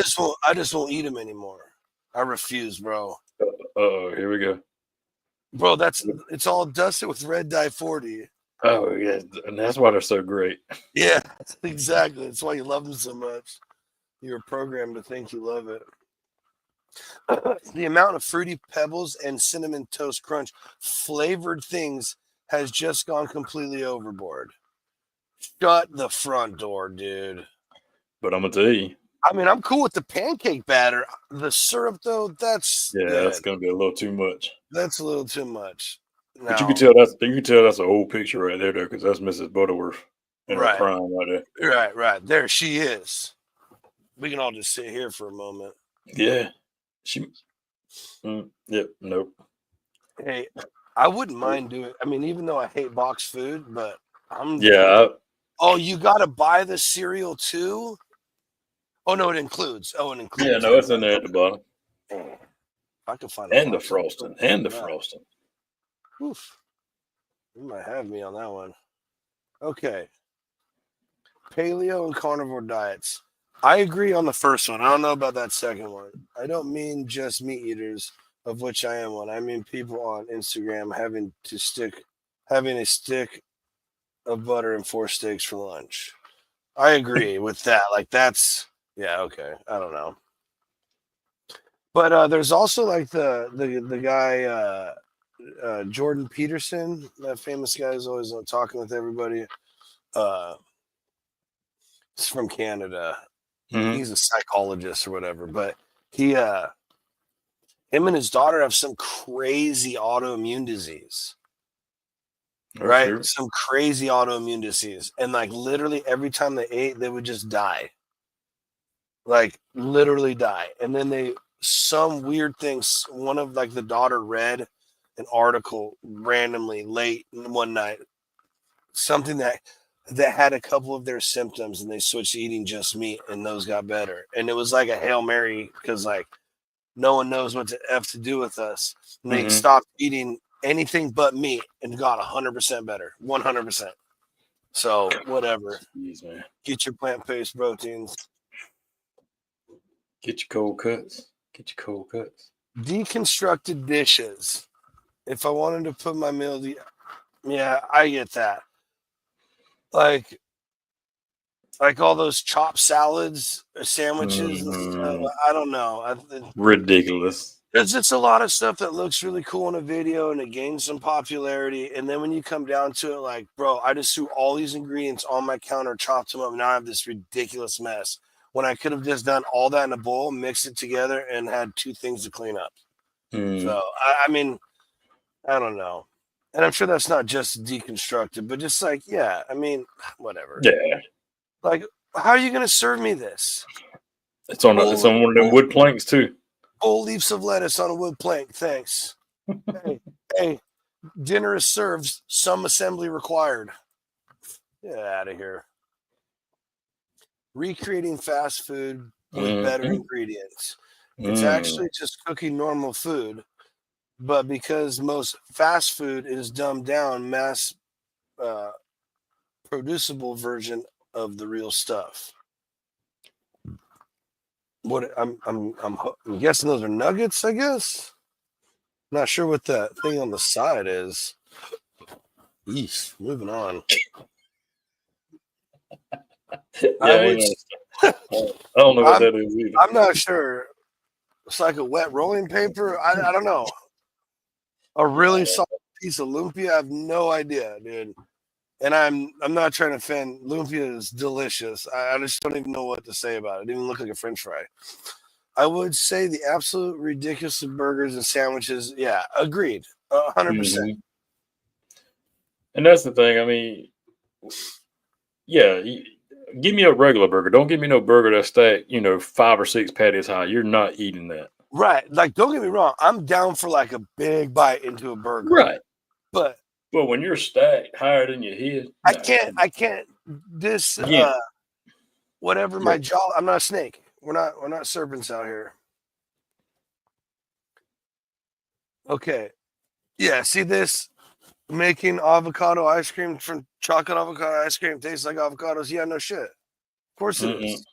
I just won't eat them anymore. I refuse, bro. Oh, here we go. Bro, it's all dusted with red dye 40. Oh yeah, and that's why they're so great. Yeah, exactly. That's why you love them so much. You're programmed to think you love it. The amount of fruity pebbles and cinnamon toast crunch flavored things has just gone completely overboard. Shut the front door, dude. But I'm gonna tell you, I mean, I'm cool with the pancake batter. The syrup, though, that's yeah, good. that's gonna be a little too much. That's a little too much. But Now, you can tell that's an old picture right there, though, because that's Mrs. Butterworth in her right, prime right there. right. There she is. We can all just sit here for a moment. Yeah, she. Yep. Nope. Hey, I wouldn't mind doing. I mean, even though I hate boxed food, but I'm. Yeah. Oh, you got to buy the cereal too? Oh no, it includes. Oh, it includes. Yeah. No, it's in there at the bottom, If I could find and the frosting, and the Yeah. frosting. Oof. You might have me on that one. Okay. Paleo and carnivore diets. I agree on the first one. I don't know about that second one. I don't mean just meat eaters, of which I am one. I mean people on Instagram having a stick of butter and 4 steaks for lunch. I agree with that. Like that's yeah, okay. I don't know. But there's also like the guy Jordan Peterson, that famous guy is always talking with everybody. He's from Canada. Mhm. He's a psychologist or whatever, but he him and his daughter have some crazy autoimmune disease. Oh, Right? sure. Some crazy autoimmune disease. And like literally every time they ate, they would just die. Like literally die. And then some weird things. One of like the daughter read an article randomly late one night, something that had a couple of their symptoms, and they switched to eating just meat, and those got better. And it was like a Hail Mary because like no one knows what the F to do with us. And they Mhm. stopped eating anything but meat and got 100% better, 100%. So whatever. Jeez, man. Get your plant-based proteins. Get your cold cuts. Get your cold cuts. Deconstructed dishes. If I wanted to put my meal, yeah, I get that. Like all those chopped salads or sandwiches and stuff. Mhm. I don't know. Ridiculous. There's just a lot of stuff that looks really cool in a video and it gains some popularity. And then when you come down to it, like, bro, I just threw all these ingredients on my counter, chopped them up. Now I have this ridiculous mess when I could have just done all that in a bowl, mixed it together, and had 2 things to clean up. Mm. So, I mean, I don't know. And I'm sure that's not just deconstructed, but just like, yeah, I mean, whatever. Yeah. Like, how are you going to serve me this? It's on one of them wood planks too. Whole leaves of lettuce on a wood plank. Thanks. hey, dinner is served. Some assembly required. Get out of here. Recreating fast food with better ingredients. It's actually just cooking normal food, but because most fast food is dumbed down, mass producible version of the real stuff. What I'm guessing those are nuggets, I guess. Not sure what that thing on the side is. Eesh, moving on. Yeah, I don't know what that is either. I'm not sure. It's like a wet rolling paper. I don't know. A really soft piece of lumpia. I have no idea, dude. And I'm not trying to offend. Lumpia is delicious. I just don't even know what to say about it. It didn't even look like a French fry. I would say the absolute ridiculous of burgers and sandwiches. Yeah, agreed. 100%. And that's the thing. I mean, yeah, give me a regular burger. Don't give me no burger that's stacked, 5 or 6 patties high. You're not eating that. Right. Like, don't get me wrong. I'm down for like a big bite into a burger. Right. But when you're stacked higher than your head, I can't whatever my jaw. I'm not a snake. We're not serpents out here. Okay. Yeah, see this? Making avocado ice cream from chocolate avocado ice cream tastes like avocados. Yeah, no shit. Of course it is.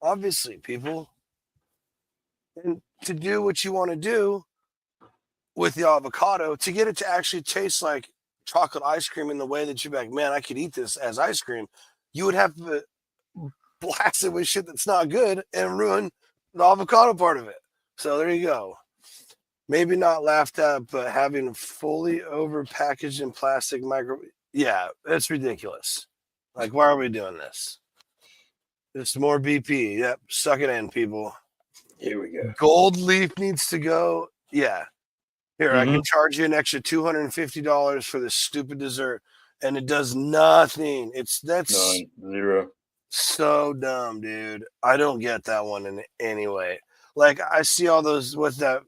Obviously, people. And to do what you want to do with the avocado, to get it to actually taste like chocolate ice cream in the way that you're like, man, I could eat this as ice cream, you would have to blast it with shit that's not good and ruin the avocado part of it. So there you go. Maybe not laughed at, but having fully over packaged in plastic yeah, it's ridiculous. Like, why are we doing this? It's more BP. Yep, suck it in, people. Here we go. Gold leaf needs to go. Yeah. Here, I can charge you an extra $250 for this stupid dessert, and it does nothing. That's zero. So dumb, dude. I don't get that one in any way. Like, I see all those with that,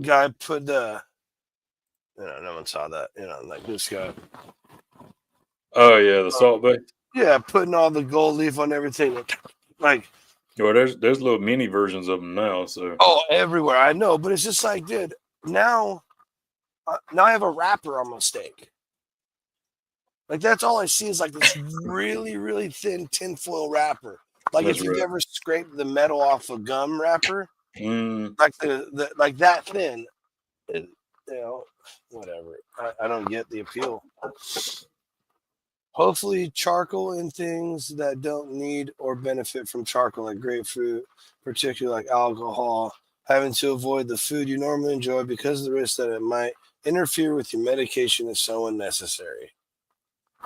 guy put the, no one saw that, like this guy. Oh yeah, the Salt Bay. Yeah, putting all the gold leaf on everything. Like, well, there's little mini versions of them now. So everywhere. I know, but it's just like, dude, now I have a wrapper on my steak. Like that's all I see is like this really, really thin tinfoil wrapper. Like That's if you've right. ever scraped the metal off a gum wrapper, Mm, like the like that thin. It, you know, whatever. I don't get the appeal. Hopefully, charcoal and things that don't need or benefit from charcoal, like grapefruit, particularly like alcohol, having to avoid the food you normally enjoy because of the risk that it might interfere with your medication is so unnecessary.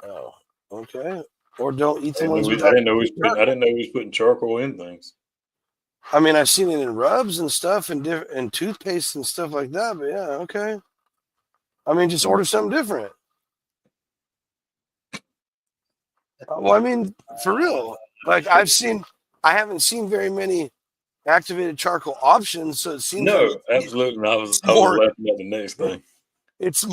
Oh, okay. Or don't eat the ones I without. didn't know I didn't know he was putting charcoal in things. I mean, I've seen it in rubs and stuff, and toothpaste and stuff like that. But yeah, okay. I mean, just order something different. Well, I mean, for real. Like I haven't seen very many activated charcoal options, so it seems like No, absolutely. I was more. laughing at the next thing. It's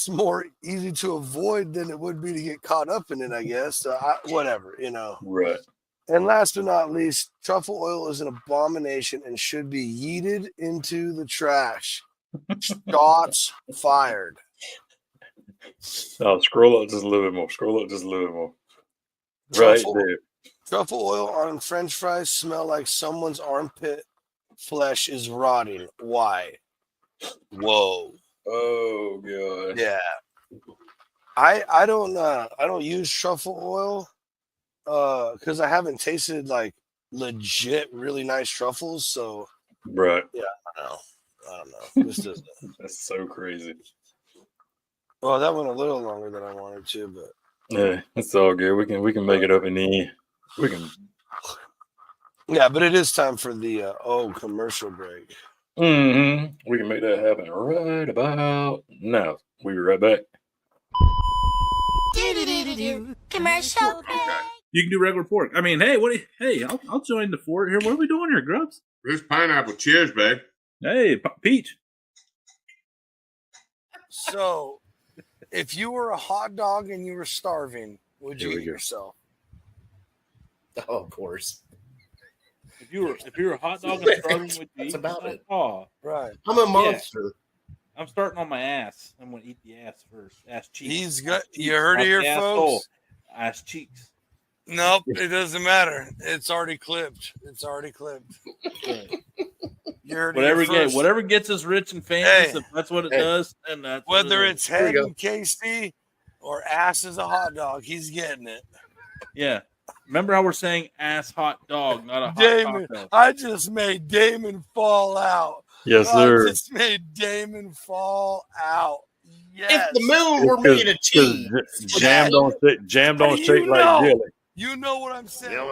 more easy to avoid than it would be to get caught up in it, I guess. So whatever, you know. Right. And last but not least, truffle oil is an abomination and should be yeeted into the trash. Shots fired. Oh, scroll up just a little bit more. Scroll up just a little bit more. Right Truffle, there. truffle oil on French fries smell like someone's armpit flesh is rotting. Why? Whoa. Oh god. Yeah. I don't use truffle oil because I haven't tasted like legit really nice truffles. So Right. yeah, I don't know. This doesn't. That's so crazy. Well, that went a little longer than I wanted to, but Yeah, it's all good. We can make it up in the end. We can. yeah, but it is time for the commercial break. We can make that happen right about now. We'll be right back. Commercial break. You can do regular pork. I mean, hey, hey, I'll join the fort here. What are we doing here, Grubs? Here's pineapple. Cheers, babe. Hey, Peach. So, if you were a hot dog and you were starving, would you Here we eat go. yourself? Oh, of course. If you were a hot dog and starving, would you That's eat about yourself? it. Oh, Right. I'm a monster. I'm starting on my ass. I'm gonna eat the ass first. Ass cheeks. He's got. Ass cheeks, You heard it not here, the asshole. folks. Ass cheeks. Nope, it doesn't matter. It's already clipped. It's already clipped. Right. You heard Whatever it here first. whatever gets us rich and famous, Hey. if that's what it Hey. does, and that's what Whether it it's is. There you head go. and KC or ass is a hot dog, he's getting it. Yeah. Remember how we're saying ass hot dog, not a hot Damon, taco. I just made Damon fall out. Yes, I sir. just made Damon fall out. Yes. If the moon were made of cheese, Jam don't You shake like know. jelly. You know what I'm saying. Yeah,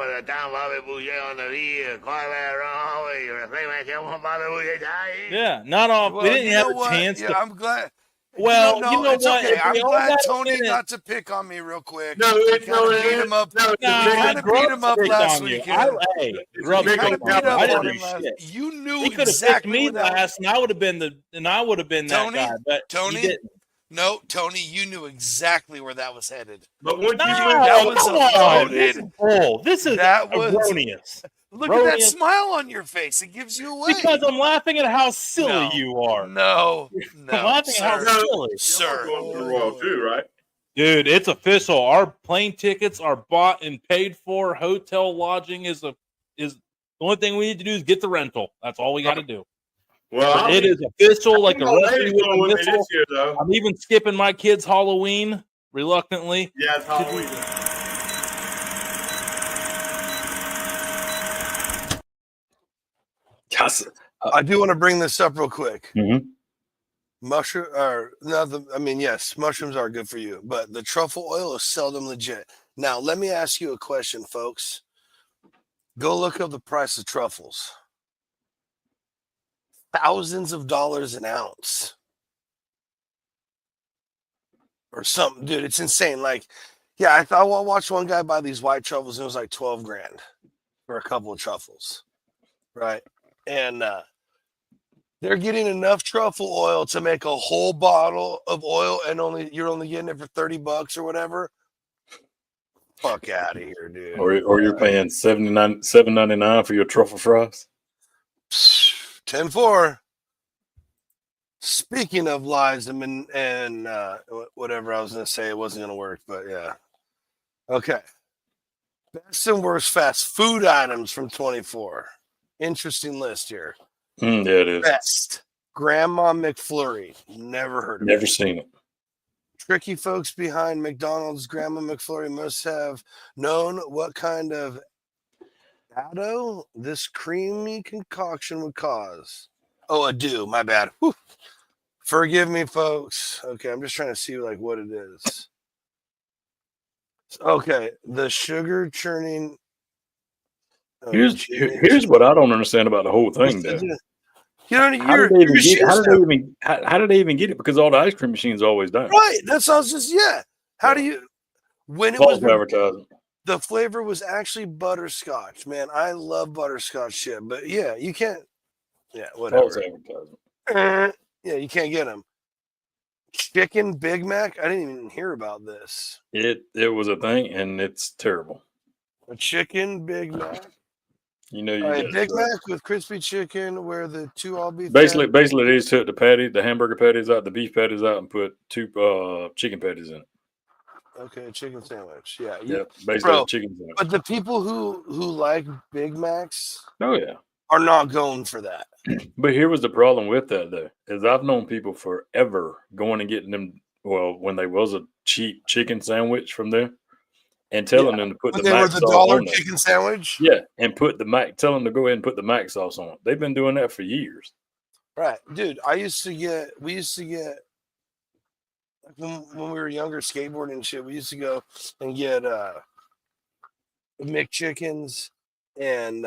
not all. Well, we didn't you have know a what? chance Yeah, to. I'm glad. Well, no, you know it's what? okay. If we I'm all glad got a Tony minute- got to pick on me real quick. no, He it's no, kinda beat him up. no, it's Nah, a big- kinda beat him up Grubs last picked on you. weekend. Hey, It's Grubs a big picked Kinda on beat you. up I on didn't him do last. shit. You knew He could have exactly picked me where that last, and I would have been Tony? that guy. But Tony? he didn't. No, Tony, you knew exactly where that was headed. But once No, you that was come a on. loaded- This is bull. This is That was- erroneous. Look at that Erroneous. smile on your face. It gives you away. Because I'm laughing at how silly No. you are. No, I'm laughing at how sir. silly. Sir. Going for the Royal too, right? Dude, it's official. Our plane tickets are bought and paid for. Hotel lodging is the only thing we need to do is get the rental. That's all we got to do. Well, It is official, like the my rest of lady's you going with with the me missile. this year, though. I'm even skipping my kids' Halloween reluctantly. Yeah, it's Halloween. Yes. I do want to bring this up real quick. Mhm. Mushroom, or no, yes, mushrooms are good for you, but the truffle oil is seldom legit. Now, let me ask you a question, folks. Go look up the price of truffles. Thousands of dollars an ounce. Or something, dude. It's insane. Like, yeah, I watched one guy buy these white truffles and it was like 12 grand for a couple of truffles. Right. And they're getting enough truffle oil to make a whole bottle of oil, and you're only getting it for $30 or whatever. Fuck out of here, dude. Or you're paying $7.99 for your truffle fries. 10-4. Speaking of lies and whatever I was going to say, it wasn't going to work, but yeah. Okay. Best and worst fast food items from 24. Interesting list here. Yeah, it is. Best Grandma McFlurry. Never heard of Never it. seen it. Tricky folks behind McDonald's Grandma McFlurry must have known what kind of ado this creamy concoction would cause. Oh, ado. My bad. Whew. Forgive me, folks. Okay, I'm just trying to see like what it is. Okay, the sugar churning. Here's what I don't understand about the whole thing, though. You know, How did they even get? How did they even get it? Because all the ice cream machines are always down. Right. That's all. Just yeah. How do you? When it False was advertising. the flavor was actually butterscotch. Man, I love butterscotch shit. But yeah, you can't. Yeah, False whatever. advertising. Yeah, you can't get them. Chicken Big Mac. I didn't even hear about this. It was a thing, and it's terrible. A chicken Big Mac. You know, you All right, got Big Mac with crispy chicken, where the two all beef. basically they just took the hamburger patties out, the beef patties out, and put two chicken patties in it. Okay, chicken sandwich. Yeah, Yeah, basically a chicken sandwich. But the people who like Big Macs, Oh yeah, are not going for that. but here was the problem with that though, is I've known people forever going and getting them. Well, when there was a cheap chicken sandwich from there, and telling them to put When the they were mac the sauce dollar on there. chicken sandwich. Yeah, and tell them to go ahead and put the mac sauce on it. They've been doing that for years. Right, dude. We used to get like when we were younger, skateboarding and shit. We used to go and get McChickens and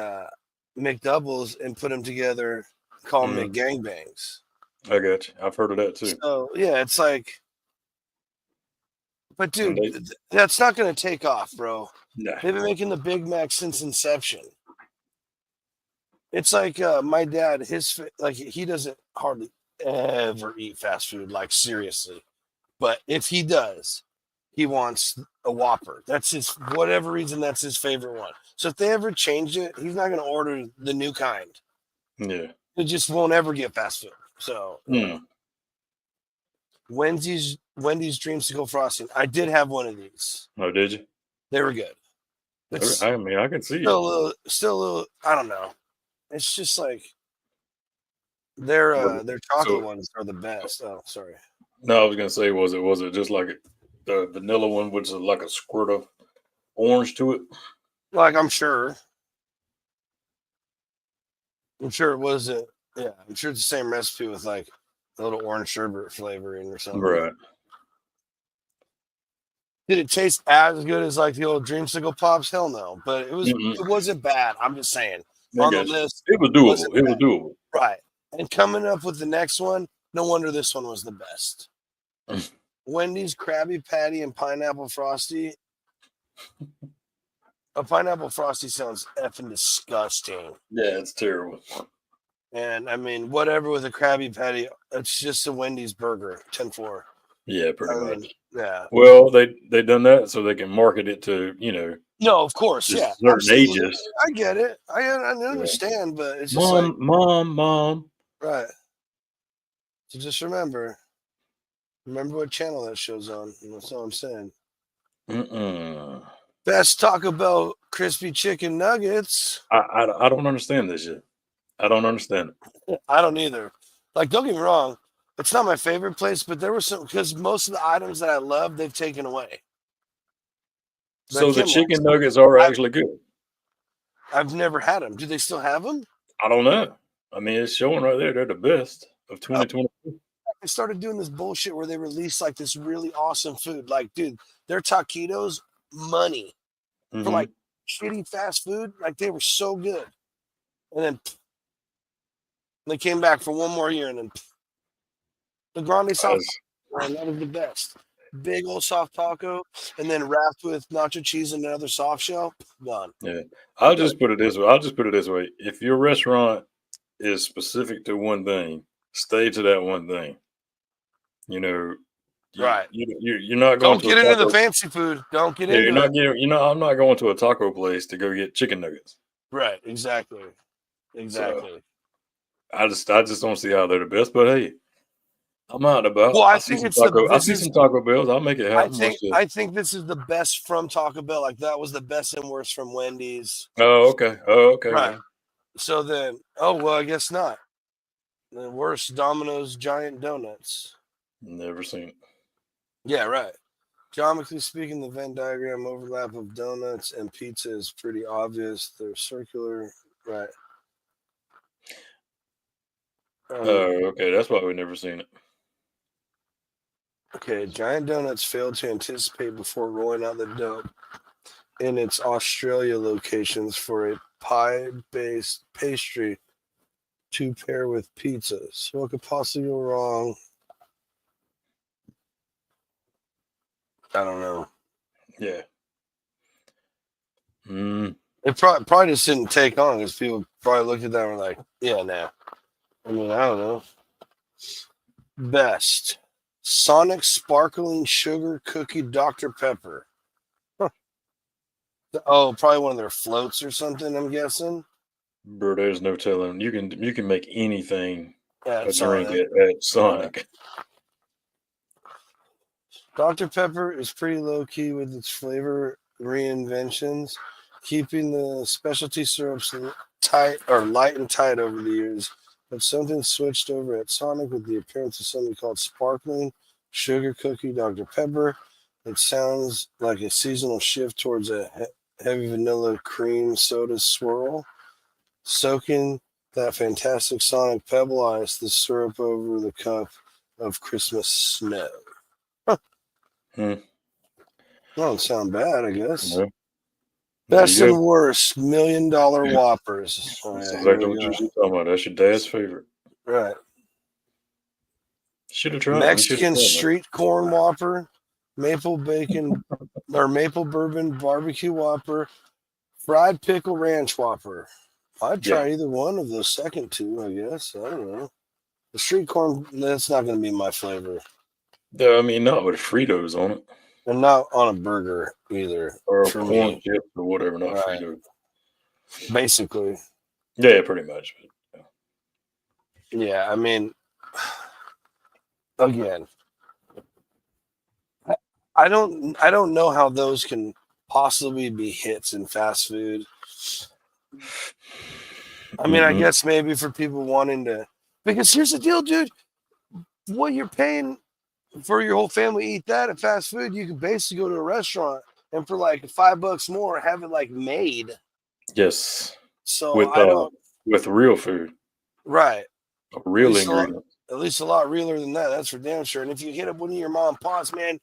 McDoubles and put them together, call them McGangbangs. I got you. I've heard of that too. So yeah, it's like, but dude, that's not going to take off, bro. Nah. They've been making the Big Mac since inception. It's like my dad, he doesn't hardly ever eat fast food, like seriously. But if he does, he wants a Whopper. That's his, whatever reason, that's his favorite one. So if they ever change it, he's not going to order the new kind. Yeah. He just won't ever get fast food. So Wendy's Dreamsicle frosting. I did have one of these. Oh, did you? They were good. It's I mean, I can see still it. a little. I don't know. It's just like their chocolate ones are the best. Oh, sorry. No, I was gonna say, was it just like the vanilla one, which is like a squirt of orange to it? Like I'm sure it wasn't. Yeah, I'm sure it's the same recipe with like a little orange sherbet flavoring or something. Right. Did it taste as good as like the old Dreamsicle Pops? Hell no. But it wasn't bad. I'm just saying. On the list, it was doable. It was doable. Right. And coming up with the next one, no wonder this one was the best. Wendy's Krabby Patty and Pineapple Frosty. A Pineapple Frosty sounds effing disgusting. Yeah, it's terrible. And I mean, whatever with a Krabby Patty, it's just a Wendy's burger, 10-4. Yeah, pretty much. Yeah. Well, they done that so they can market it to, No, of course, yeah. certain Absolutely. ages. I get it. I understand, but it's just Mom. right. So just remember what channel that show's on. That's all I'm saying. Best Taco Bell crispy chicken nuggets. I don't understand this yet. I don't understand it. I don't either. Like, don't get me wrong. It's not my favorite place, but there were some, because most of the items that I love, they've taken away. So the chicken nuggets are actually good. I've never had them. Do they still have them? I don't know. I mean, it's showing right there. They're the best of 2022. They started doing this bullshit where they release like this really awesome food. Like, dude, their taquitos, money for like shitty fast food. Like, they were so good. And then they came back for one more year, and then the grande soft taco, that was the best. Big old soft taco, and then wrapped with nacho cheese and another soft shell. Done. Yeah, I'll just put it this way. If your restaurant is specific to one thing, stay to that one thing. Right. You're not going. Don't get into the fancy food. Don't get into it. I'm not going to a taco place to go get chicken nuggets. Right. Exactly. So, I just don't see how they're the best. But hey, I'm out and about. Well, I see think some it's the- Taco. I this see is- some Taco Bells. I'll make it I happen. think What's this? I think this is the best from Taco Bell. Like that was the best and worst from Wendy's. Oh, okay. Oh, okay. Right. So then, oh well, I guess not. The worst Domino's giant donuts. Never seen it. Yeah, right. Geometrically speaking, the Venn diagram overlap of donuts and pizza is pretty obvious. They're circular, right? Oh, okay. That's why we've never seen it. Okay, Giant Donuts failed to anticipate before rolling out the dough in its Australia locations for a pie-based pastry to pair with pizzas. What could possibly go wrong? I don't know. Yeah. Mm. It probably just didn't take on because people probably looked at that and were like, yeah, nah. I mean, I don't know. Best Sonic Sparkling Sugar Cookie Dr. Pepper. Huh. Oh, probably one of their floats or something, I'm guessing. Bro, there's no telling. You can make anything Yeah, a drink at Sonic. Dr. Pepper is pretty low key with its flavor reinventions, keeping the specialty syrups tight or light and tight over the years. But something switched over at Sonic with the appearance of something called Sparkling Sugar Cookie Dr. Pepper. It sounds like a seasonal shift towards a heavy vanilla cream soda swirl, soaking that fantastic Sonic Pebble Ice, the syrup over the cup of Christmas snow. Don't sound bad, I guess. No. Best There you and worst $1 million Whoppers. Oh, That's yeah, exactly here we what you go. should talking about. That's your dad's favorite. Right. Should have tried. Mexican street corn Whopper, maple bacon or maple bourbon barbecue Whopper, fried pickle ranch Whopper. I'd try either one of those second two, I guess. I don't know. The street corn, that's not going to be my flavor. I mean, not with Fritos on it. And not on a burger either. Or for corn me. chips or whatever, not Right. Fritos. Basically. Yeah, pretty much. Yeah, I mean, again, I don't know how those can possibly be hits in fast food. I mean, I guess maybe for people wanting to, because here's the deal, dude. What you're paying for your whole family to eat that at fast food, you can basically go to a restaurant and for like $5 more have it like made. Yes. So With I don't. with real food, Right. real ingredients. At least a lot realer than that. That's for damn sure. And if you hit up one of your mom and pops, man,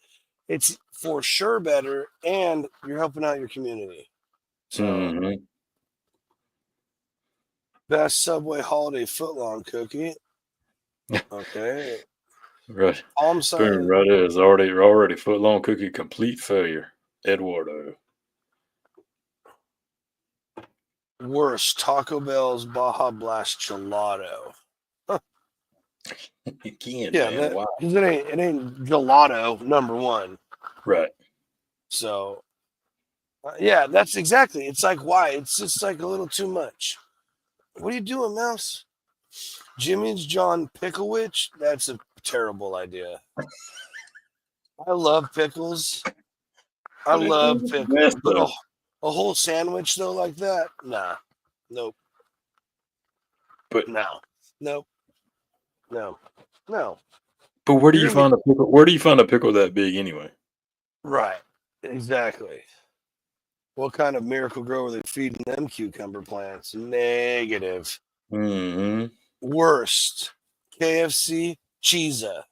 it's for sure better, and you're helping out your community. So, best Subway holiday footlong cookie. Okay. Right. Palm side. Boom, right there. It's already foot long cookie complete failure. Eduardo. Worst Taco Bell's Baja Blast Gelato. You can't, Yeah, man. Wow. because it ain't gelato number one. Right. So, yeah, that's exactly. It's like why? It's just like a little too much. What are you doing, Mouse? Jimmy's John Picklewich? That's a terrible idea. I love pickles. I love pickles. But a whole sandwich, though, like that? Nah. Nope. But no. Nope. No. No. But where do you find a pickle? Where do you find a pickle that big anyway? Right. Exactly. What kind of miracle grow are they feeding them cucumber plants? Negative. Mm-hmm. Worst. KFC Cheesa.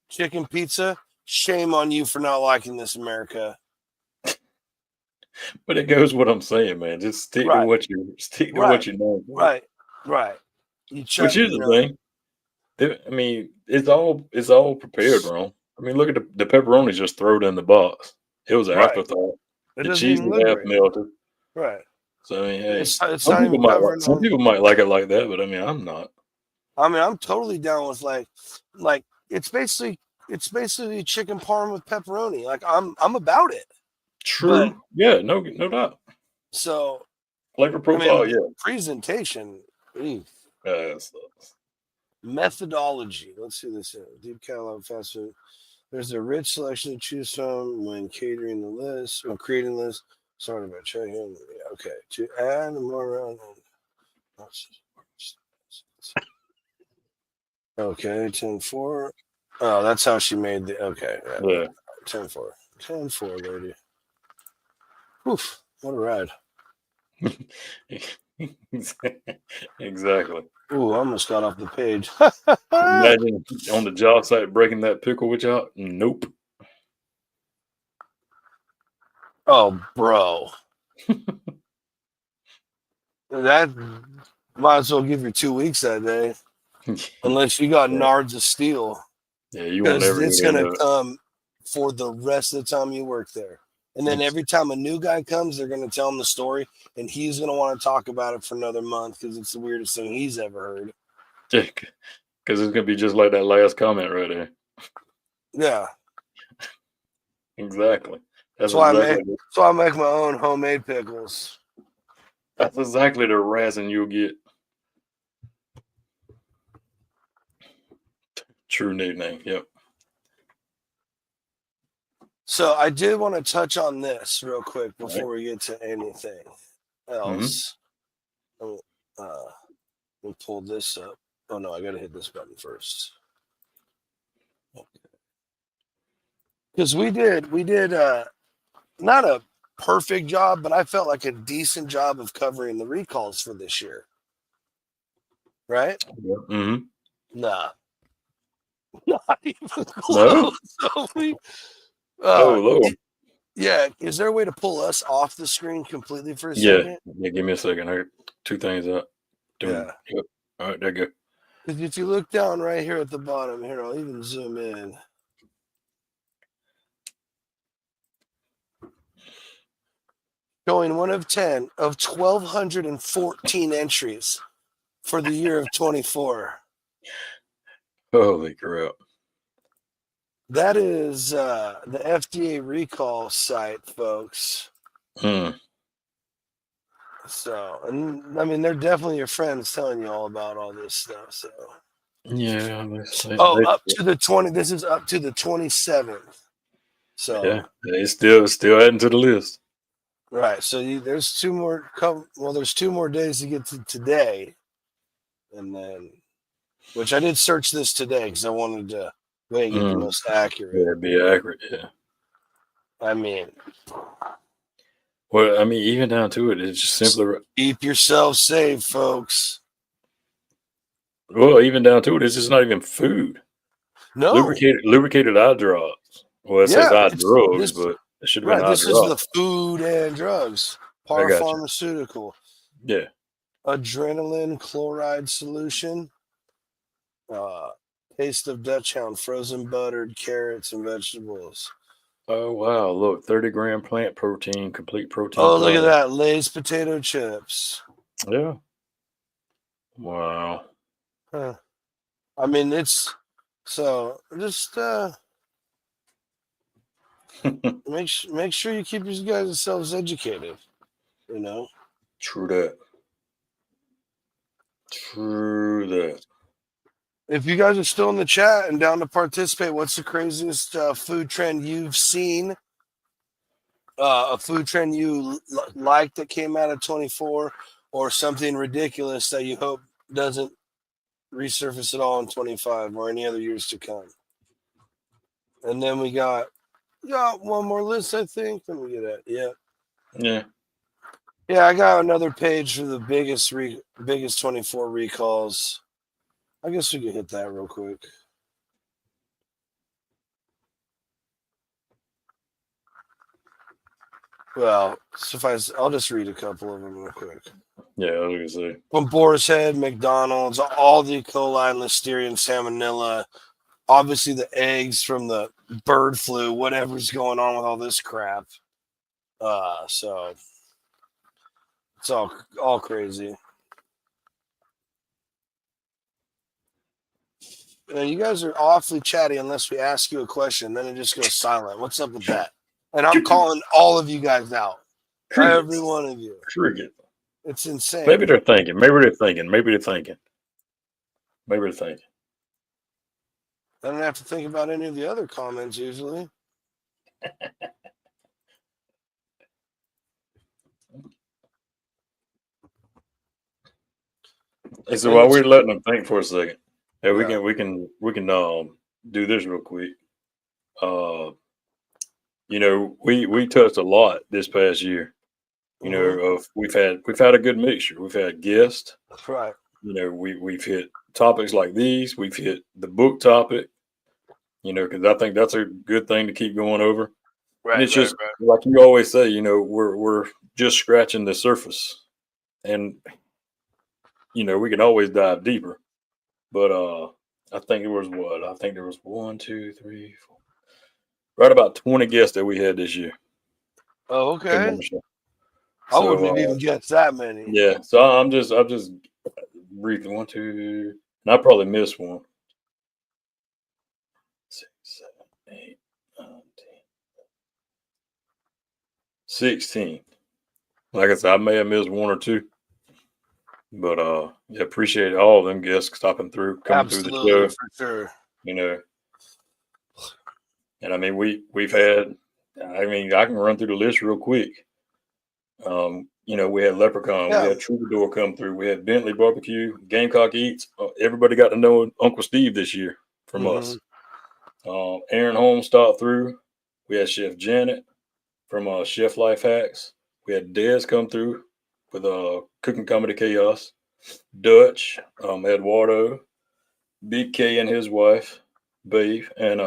Chicken pizza. Shame on you for not liking this, America. But it goes what I'm saying, man. Just stick to what you know. Right. Which is the thing. I mean, it's all prepared wrong. I mean, look at the pepperoni just thrown in the box. It was an afterthought. The cheese was half melted. Right. So I mean, hey, it's some people might like it like that, but I mean, I'm not. I mean, I'm totally down with like it's basically chicken parm with pepperoni. Like I'm about it. True. But, yeah. No doubt. So flavor profile. I mean, presentation. Methodology. Let's see this. Deep catalog fast food. There's a rich selection to choose from when catering the list or creating the list. Sorry about checking. Okay. To add more around. Okay. 10-4. Oh, that's how she made the. Okay. Yeah. 10-4. 10-4, lady. Oof. What a ride. Exactly. Ooh, I almost got off the page. Imagine on the job site breaking that pickle with y'all. Nope. Oh, bro. That might as well give you 2 weeks that day. Unless you got nards of steel. Yeah, you won't Because ever it's get going into to it. come for the rest of the time you work there. And then every time a new guy comes, they're going to tell him the story. And he's going to want to talk about it for another month because it's the weirdest thing he's ever heard. Because it's gonna be just like that last comment right there. Yeah. Exactly. That's why I make my own homemade pickles. That's exactly the razzing you'll get. True nickname. Yep. So I did want to touch on this real quick before we get to anything else. Let me pull this up. Oh no, I gotta hit this button first. Because we did not a perfect job, but I felt like a decent job of covering the recalls for this year. Right? Mm-hmm. Nah. Not even No? close. So Oh, Lord. yeah. Is there a way to pull us off the screen completely for a Yeah. second? Yeah, give me a second. I got 2 things up. Yeah. Yep. All right, there you go. Because if you look down right here at the bottom, here, I'll even zoom in. Showing 1 of 10 of 1,214 entries for the year of 24. Holy crap. That is the FDA recall site, folks. Mm. So, and I mean, they're definitely your friends telling you all about all this stuff. So, Yeah. up to the 20. This is up to the 27th. So, yeah, it's still adding to the list. right. So there's 2 more. There's 2 more days to get to today, and then, which I did search this today because I wanted to get the most accurate. Yeah, be accurate. Yeah. I mean, Well, I mean, even down to it, it's just simply. keep yourself safe, folks. Well, even down to it, it's just not even food. No. Lubricated eye drops. Well, it says eye drugs, but it should have been eye This drops. is the food and drugs. I got you. Parapharmaceutical. Yeah. Adrenaline chloride solution. Taste of Dutch Hound, frozen buttered carrots and vegetables. Oh, wow. Look, 30-gram plant protein, complete protein. Oh, look at that. Lay's potato chips. Yeah. Wow. Huh. I mean, it's so just make sure you keep you guys yourselves educated. You know. True that. True that. If you guys are still in the chat and down to participate, what's the craziest food trend you've seen? A food trend you like that came out of 24, or something ridiculous that you hope doesn't resurface at all in 25 or any other years to come. And then we got one more list, I think. Let me get that. Yeah. Yeah, I got another page for the biggest 24 recalls. I guess we can hit that real quick. Well, suffice. I'll just read a couple of them real quick. Yeah, I was going to say. From Boar's Head, McDonald's, all the E. coli and Listeria and Salmonella, obviously the eggs from the bird flu, whatever's going on with all this crap. So it's all crazy. You guys are awfully chatty unless we ask you a question. Then it just goes silent. What's up with that? And I'm calling all of you guys out. Every one of you. Cricket. It's insane. Maybe they're thinking. I don't have to think about any of the other comments usually. Hey, so while we're letting them think for a second, hey, we Yeah. can do this real quick. You know, we touched a lot this past year. You know, of we've had a good mixture. We've had guests. Right. You know, we've hit topics like these. We've hit the book topic. You know, because I think that's a good thing to keep going over. Right. And it's just like you always say. You know, we're just scratching the surface, and you know we can always dive deeper. But I think it was what? I think there was 1, 2, 3, 4, right about 20 guests that we had this year. Oh, Come okay. on the show. I wouldn't have even guessed that many. Yeah, so I'm just briefly 1, 2, and I probably missed one. 6, 7, 8, 9, 10, 16. Like I said, I may have missed one or two, but yeah, appreciate all of them guests stopping through, coming through the show. For sure. You know, and I mean we've had. I mean, I can run through the list real quick. You know, we had Leprechaun, we had Troubadour come through, we had Bentley Barbecue, Gamecock Eats. Everybody got to know Uncle Steve this year from us. Aaron Holmes stopped through. We had Chef Janet from Chef Life Hacks. We had Dez come through with Cooking Comedy Chaos. Dutch, Eduardo, Big K and his wife, Babe, and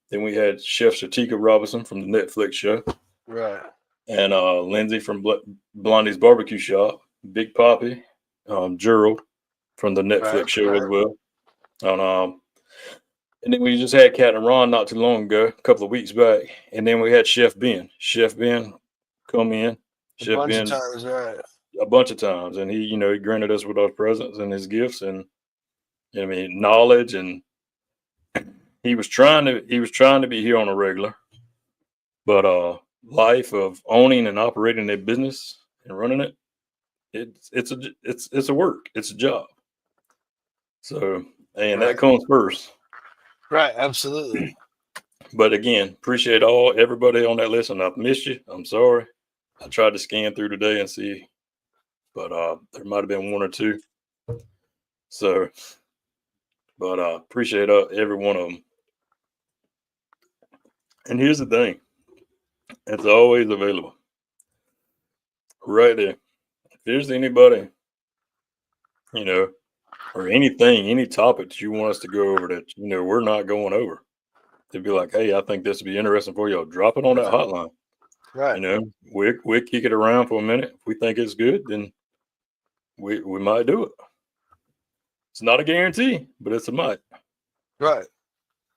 then we had Chef Shatika Robinson from the Netflix show. Right. And Lindsay from Blondie's Barbecue Shop, Big Poppy, Gerald from the Netflix show as well. And then we just had Cat and Ron not too long ago, a couple of weeks back. And then we had Chef Ben. Chef Ben come in. A bunch of times, right. A bunch of times. And he granted us with our presents and his gifts and I mean knowledge, and he was trying to be here on a regular. But life of owning and operating a business and running it, it's a work. It's a job. So that comes first. Right, absolutely. But again, appreciate everybody on that list. And I've missed you. I'm sorry. I tried to scan through today and see, but there might have been one or two. So, but appreciate every one of them. And here's the thing. It's always available. Right there. If there's anybody, or anything, any topic that you want us to go over that, we're not going over, they'd be like, hey, I think this would be interesting for y'all. Drop it on that hotline. Right. We'll kick it around for a minute. If we think it's good, then we might do it. It's not a guarantee, but it's a might. Right.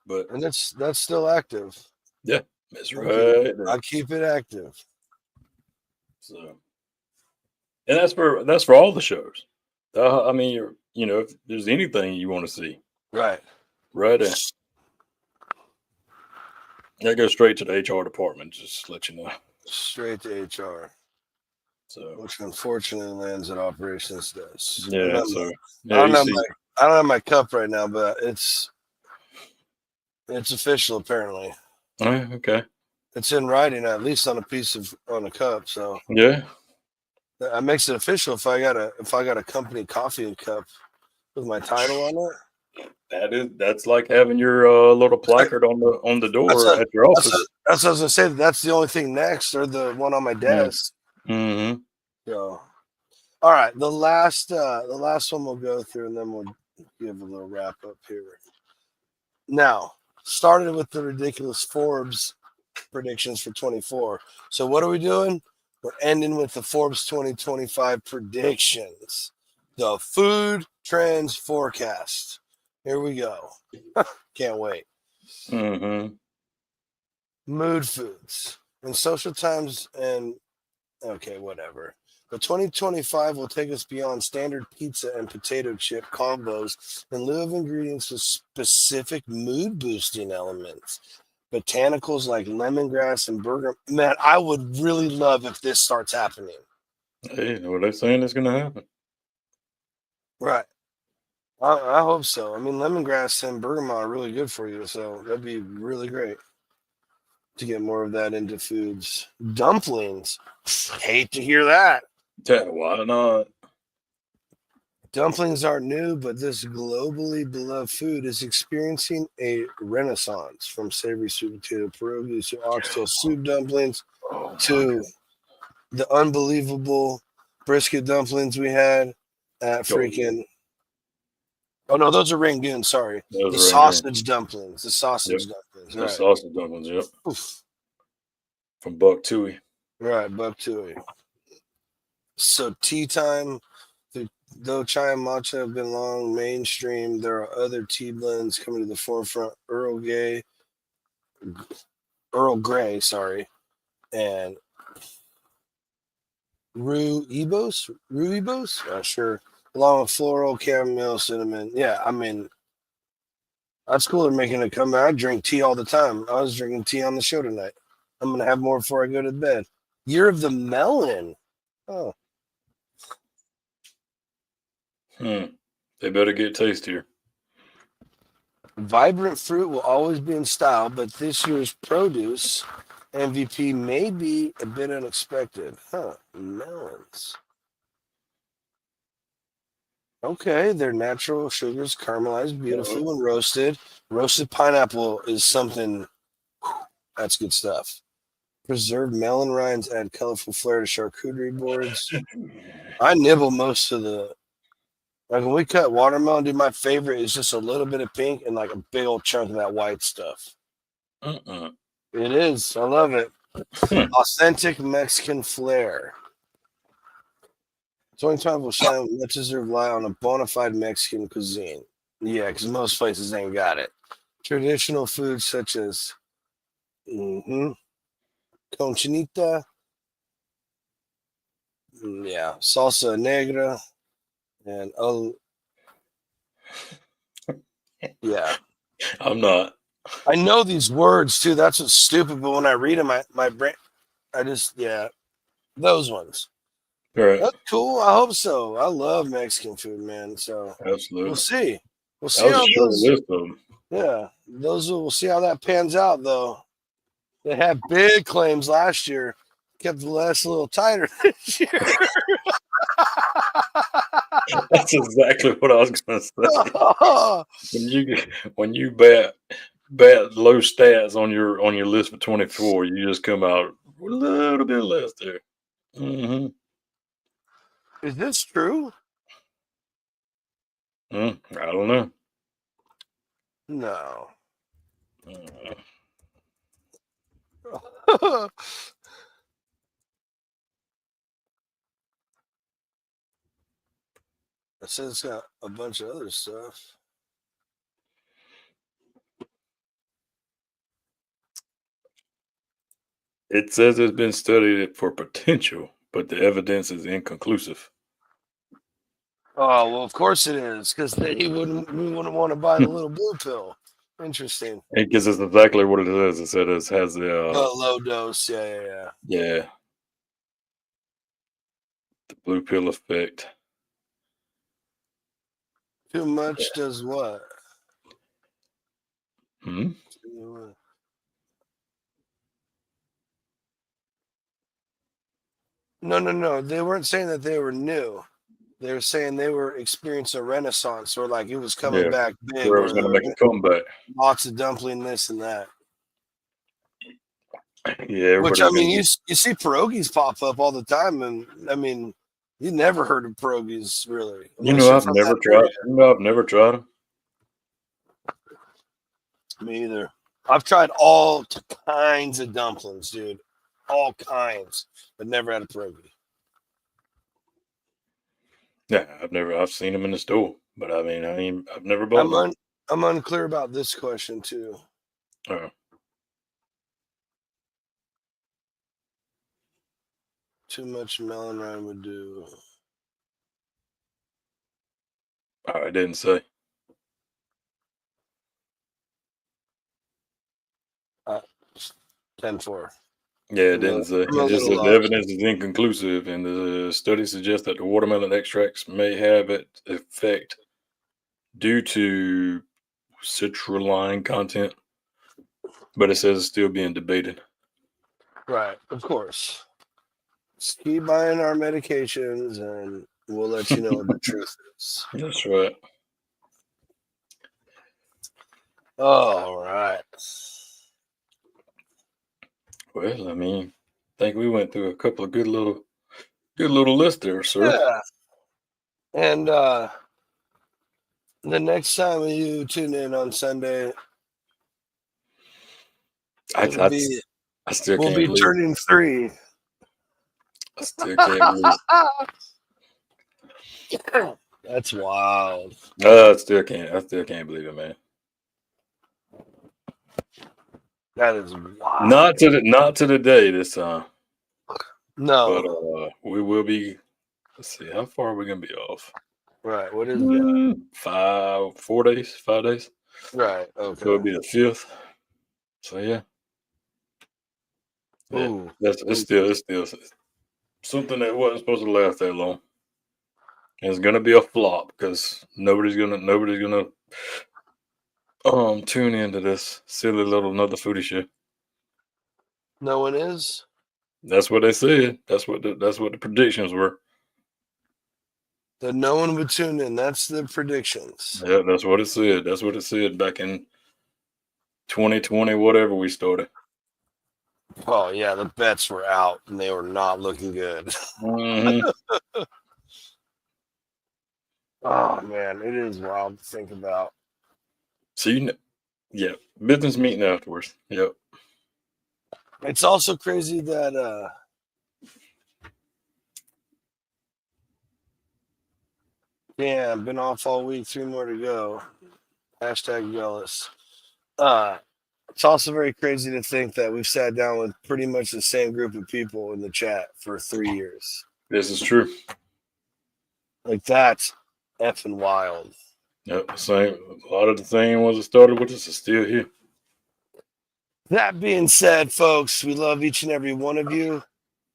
And that's still active. Yeah, that's right. I keep it active. So, and that's for all the shows. I mean, if there's anything you want to see, right there. That goes straight to the HR department. Just to let you know. Straight to HR. So, which unfortunately lands at operations desk. Yeah. I don't have my cup right now, but it's official apparently. Okay. It's in writing, at least on a cup. So yeah, that makes it official. If I got a company coffee cup with my title on it. That's like having your little placard on the door at your office. That's what I was gonna say. That's the only thing next, or the one on my desk. Mm-hmm. So, all right, the last one we'll go through, and then we'll give a little wrap up here. Now, started with the ridiculous Forbes predictions for 24. So what are we doing? We're ending with the Forbes 2025 predictions. The food trends forecast. Here we go. Can't wait. Mm-hmm. Mood foods and social times and okay, whatever. But 2025 will take us beyond standard pizza and potato chip combos in lieu of ingredients with specific mood boosting elements. Botanicals like lemongrass and burger. Man, I would really love if this starts happening. Hey, what they're saying is going to happen. Right. I hope so. I mean, lemongrass and bergamot are really good for you, so that'd be really great to get more of that into foods. Dumplings. Hate to hear that. Yeah, why not? Dumplings aren't new, but this globally beloved food is experiencing a renaissance, from savory sweet potato pierogies to oxtail soup dumplings Oh, my to the unbelievable brisket dumplings we had at God. freaking. Oh no, those are Rangoon. Sorry, Those the are Rangoon. sausage dumplings. The sausage dumplings. The Right. sausage dumplings, yep. Oof. From Buck Tui. Right, buck to it. So tea time. Though chai and matcha have been long mainstream, there are other tea blends coming to the forefront. Earl Grey, sorry, and Rooibos. Sure. Along with floral, chamomile, cinnamon. Yeah, I mean, that's cool. They're making a comeback. I drink tea all the time. I was drinking tea on the show tonight. I'm gonna have more before I go to bed. Year of the melon. Oh, They better get tastier. vibrant fruit will always be in style, but this year's produce MVP may be a bit unexpected. Melons. Okay, they're natural sugars, caramelized beautifully when roasted. Roasted pineapple is something that's good stuff. Preserved melon rinds add colorful flair to charcuterie boards. I nibble most of the. Like when we cut watermelon, dude, my favorite is just a little bit of pink and like a big old chunk of that white stuff. Uh-uh. It is. I love it. Authentic Mexican flair. 2012 will shine with much deserved light on a bona fide Mexican cuisine. Yeah, because most places ain't got it. Traditional foods such as conchinita, salsa negra, and yeah. I'm not. I know these words too. That's what's stupid. But when I read them, my brain, those ones. Right. That's cool. I hope so. I love Mexican food, man. So Absolutely. we'll see. We'll That see was a how short those. list of them. Yeah, we'll see how that pans out. Though they had big claims last year, kept the list a little tighter this year. That's exactly what I was going to say. When you bet low stats on your list for 24, you just come out with a little bit less there. Mm-hmm. Is this true? I don't know. No. It says it's got a bunch of other stuff. It says it's been studied for potential, but the evidence is inconclusive. Oh well, of course it is, because we wouldn't want to buy the little blue pill. Interesting. Because it's exactly what it is. It said it has the Low dose. Yeah. the blue pill effect. Too much does what? Hmm? No. They weren't saying that they were new. They were saying they were experiencing a renaissance, or like it was coming back big. Where it was going to make a comeback. Lots of dumpling, this and that. Yeah, Which I mean, you see pierogies pop up all the time, and I mean, you never heard of pierogies really. I've never tried. I've never tried them. Me either. I've tried all kinds of dumplings, dude. All kinds, but never had a pierogi. Yeah, I've seen them in the store, but I mean, I've never bought them. I'm unclear about this question too. Too much melon rind would do. I didn't say. 10-4. Yeah, it didn't say. It just said the evidence is inconclusive, and the study suggests that the watermelon extracts may have an effect due to citrulline content, but it says it's still being debated. Right, of course. Just keep buying our medications, and we'll let you know what the truth is. That's right. All right. Well, I mean, I think we went through a couple of good little lists there, sir. Yeah. And the next time you tune in on Sunday, I still we'll can't be believe. turning 3. I still can't believe. That's wild. I still can't believe it, man. That is wild. Not to the day this time. No. But we will be. Let's see, how far are we gonna be off? Right. What is that? 4 days, 5 days. Right. So Okay. it'll be the 5th. So yeah. Ooh. It's still something that wasn't supposed to last that long. And it's gonna be a flop because nobody's gonna tune into this silly little another foodie show. No one is? That's what they said. That's what the predictions were. That no one would tune in. That's the predictions. Yeah, that's what it said. That's what it said back in 2020, whatever we started. Oh yeah, the bets were out and they were not looking good. Mhm. Oh man, it is wild to think about. So yeah, business meeting afterwards. Yep. It's also crazy that yeah, I've been off all week, 3 more to go. Hashtag jealous. It's also very crazy to think that we've sat down with pretty much the same group of people in the chat for 3 years. This is true. Like that's effing wild. Yep. Same. A lot of the thing was it started with us is still here. That being said, folks, we love each and every one of you.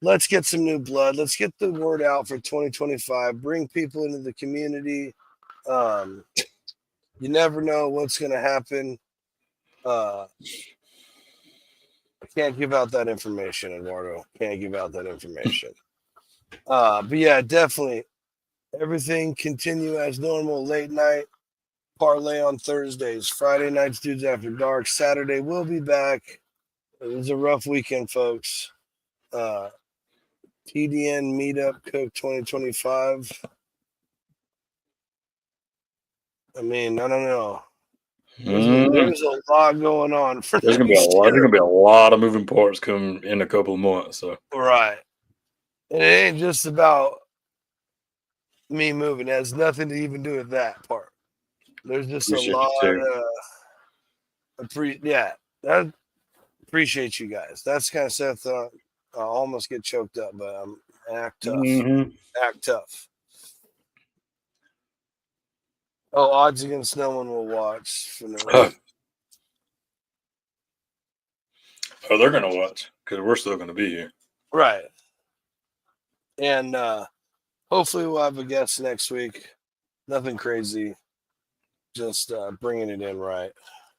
Let's get some new blood. Let's get the word out for 2025. Bring people into the community. You never know what's going to happen. I can't give out that information, Eduardo. Can't give out that information. But yeah, definitely everything continue as normal. Late night parlay on Thursdays, Friday nights, Dudes After Dark. Saturday we'll be back. It was a rough weekend, folks. TDN Meetup Cook 2025. I mean, I don't know. There's a lot going on for There's gonna be a lot. There's gonna be a lot of moving parts coming in a couple of months. So right, and it ain't just about me moving. It has nothing to even do with that part. There's just Appreciate a lot you I appreciate you guys. That's kind of stuff that I almost get choked up, but I'm act tough. Mhm. Act tough. Oh, odds against no one will watch. For no Oh, they're gonna watch because we're still gonna be here. right. And hopefully we'll have a guest next week. Nothing crazy. Just bringing it in right.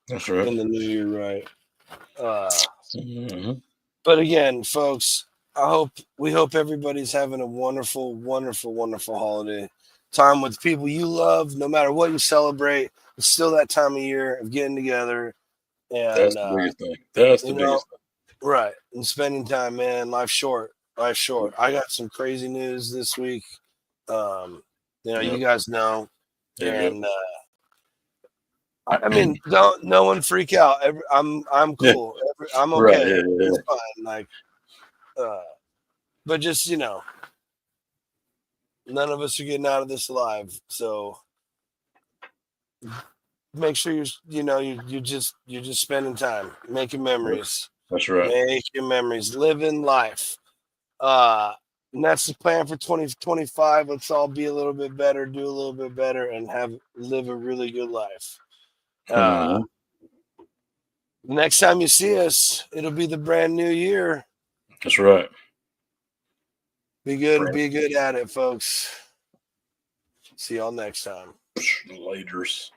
That's right. In the new year, right. Mhm. But again, folks, we hope everybody's having a wonderful, wonderful, wonderful holiday time with people you love. No matter what you celebrate, it's still that time of year of getting together and That's the biggest thing. That's the biggest thing. right, and spending time. Man, life's short. Life's short. I got some crazy news this week. You guys know, and I mean, no one freak out. I'm cool. I'm okay. Right, yeah. It's fine. Like, but just none of us are getting out of this alive. So make sure you're just spending time, making memories. That's right. Making memories, living life. And that's the plan for 2025. Let's all be a little bit better, do a little bit better, and live a really good life. Next time you see us, it'll be the brand new year. That's right. Be good at it, folks. See y'all next time. Laters.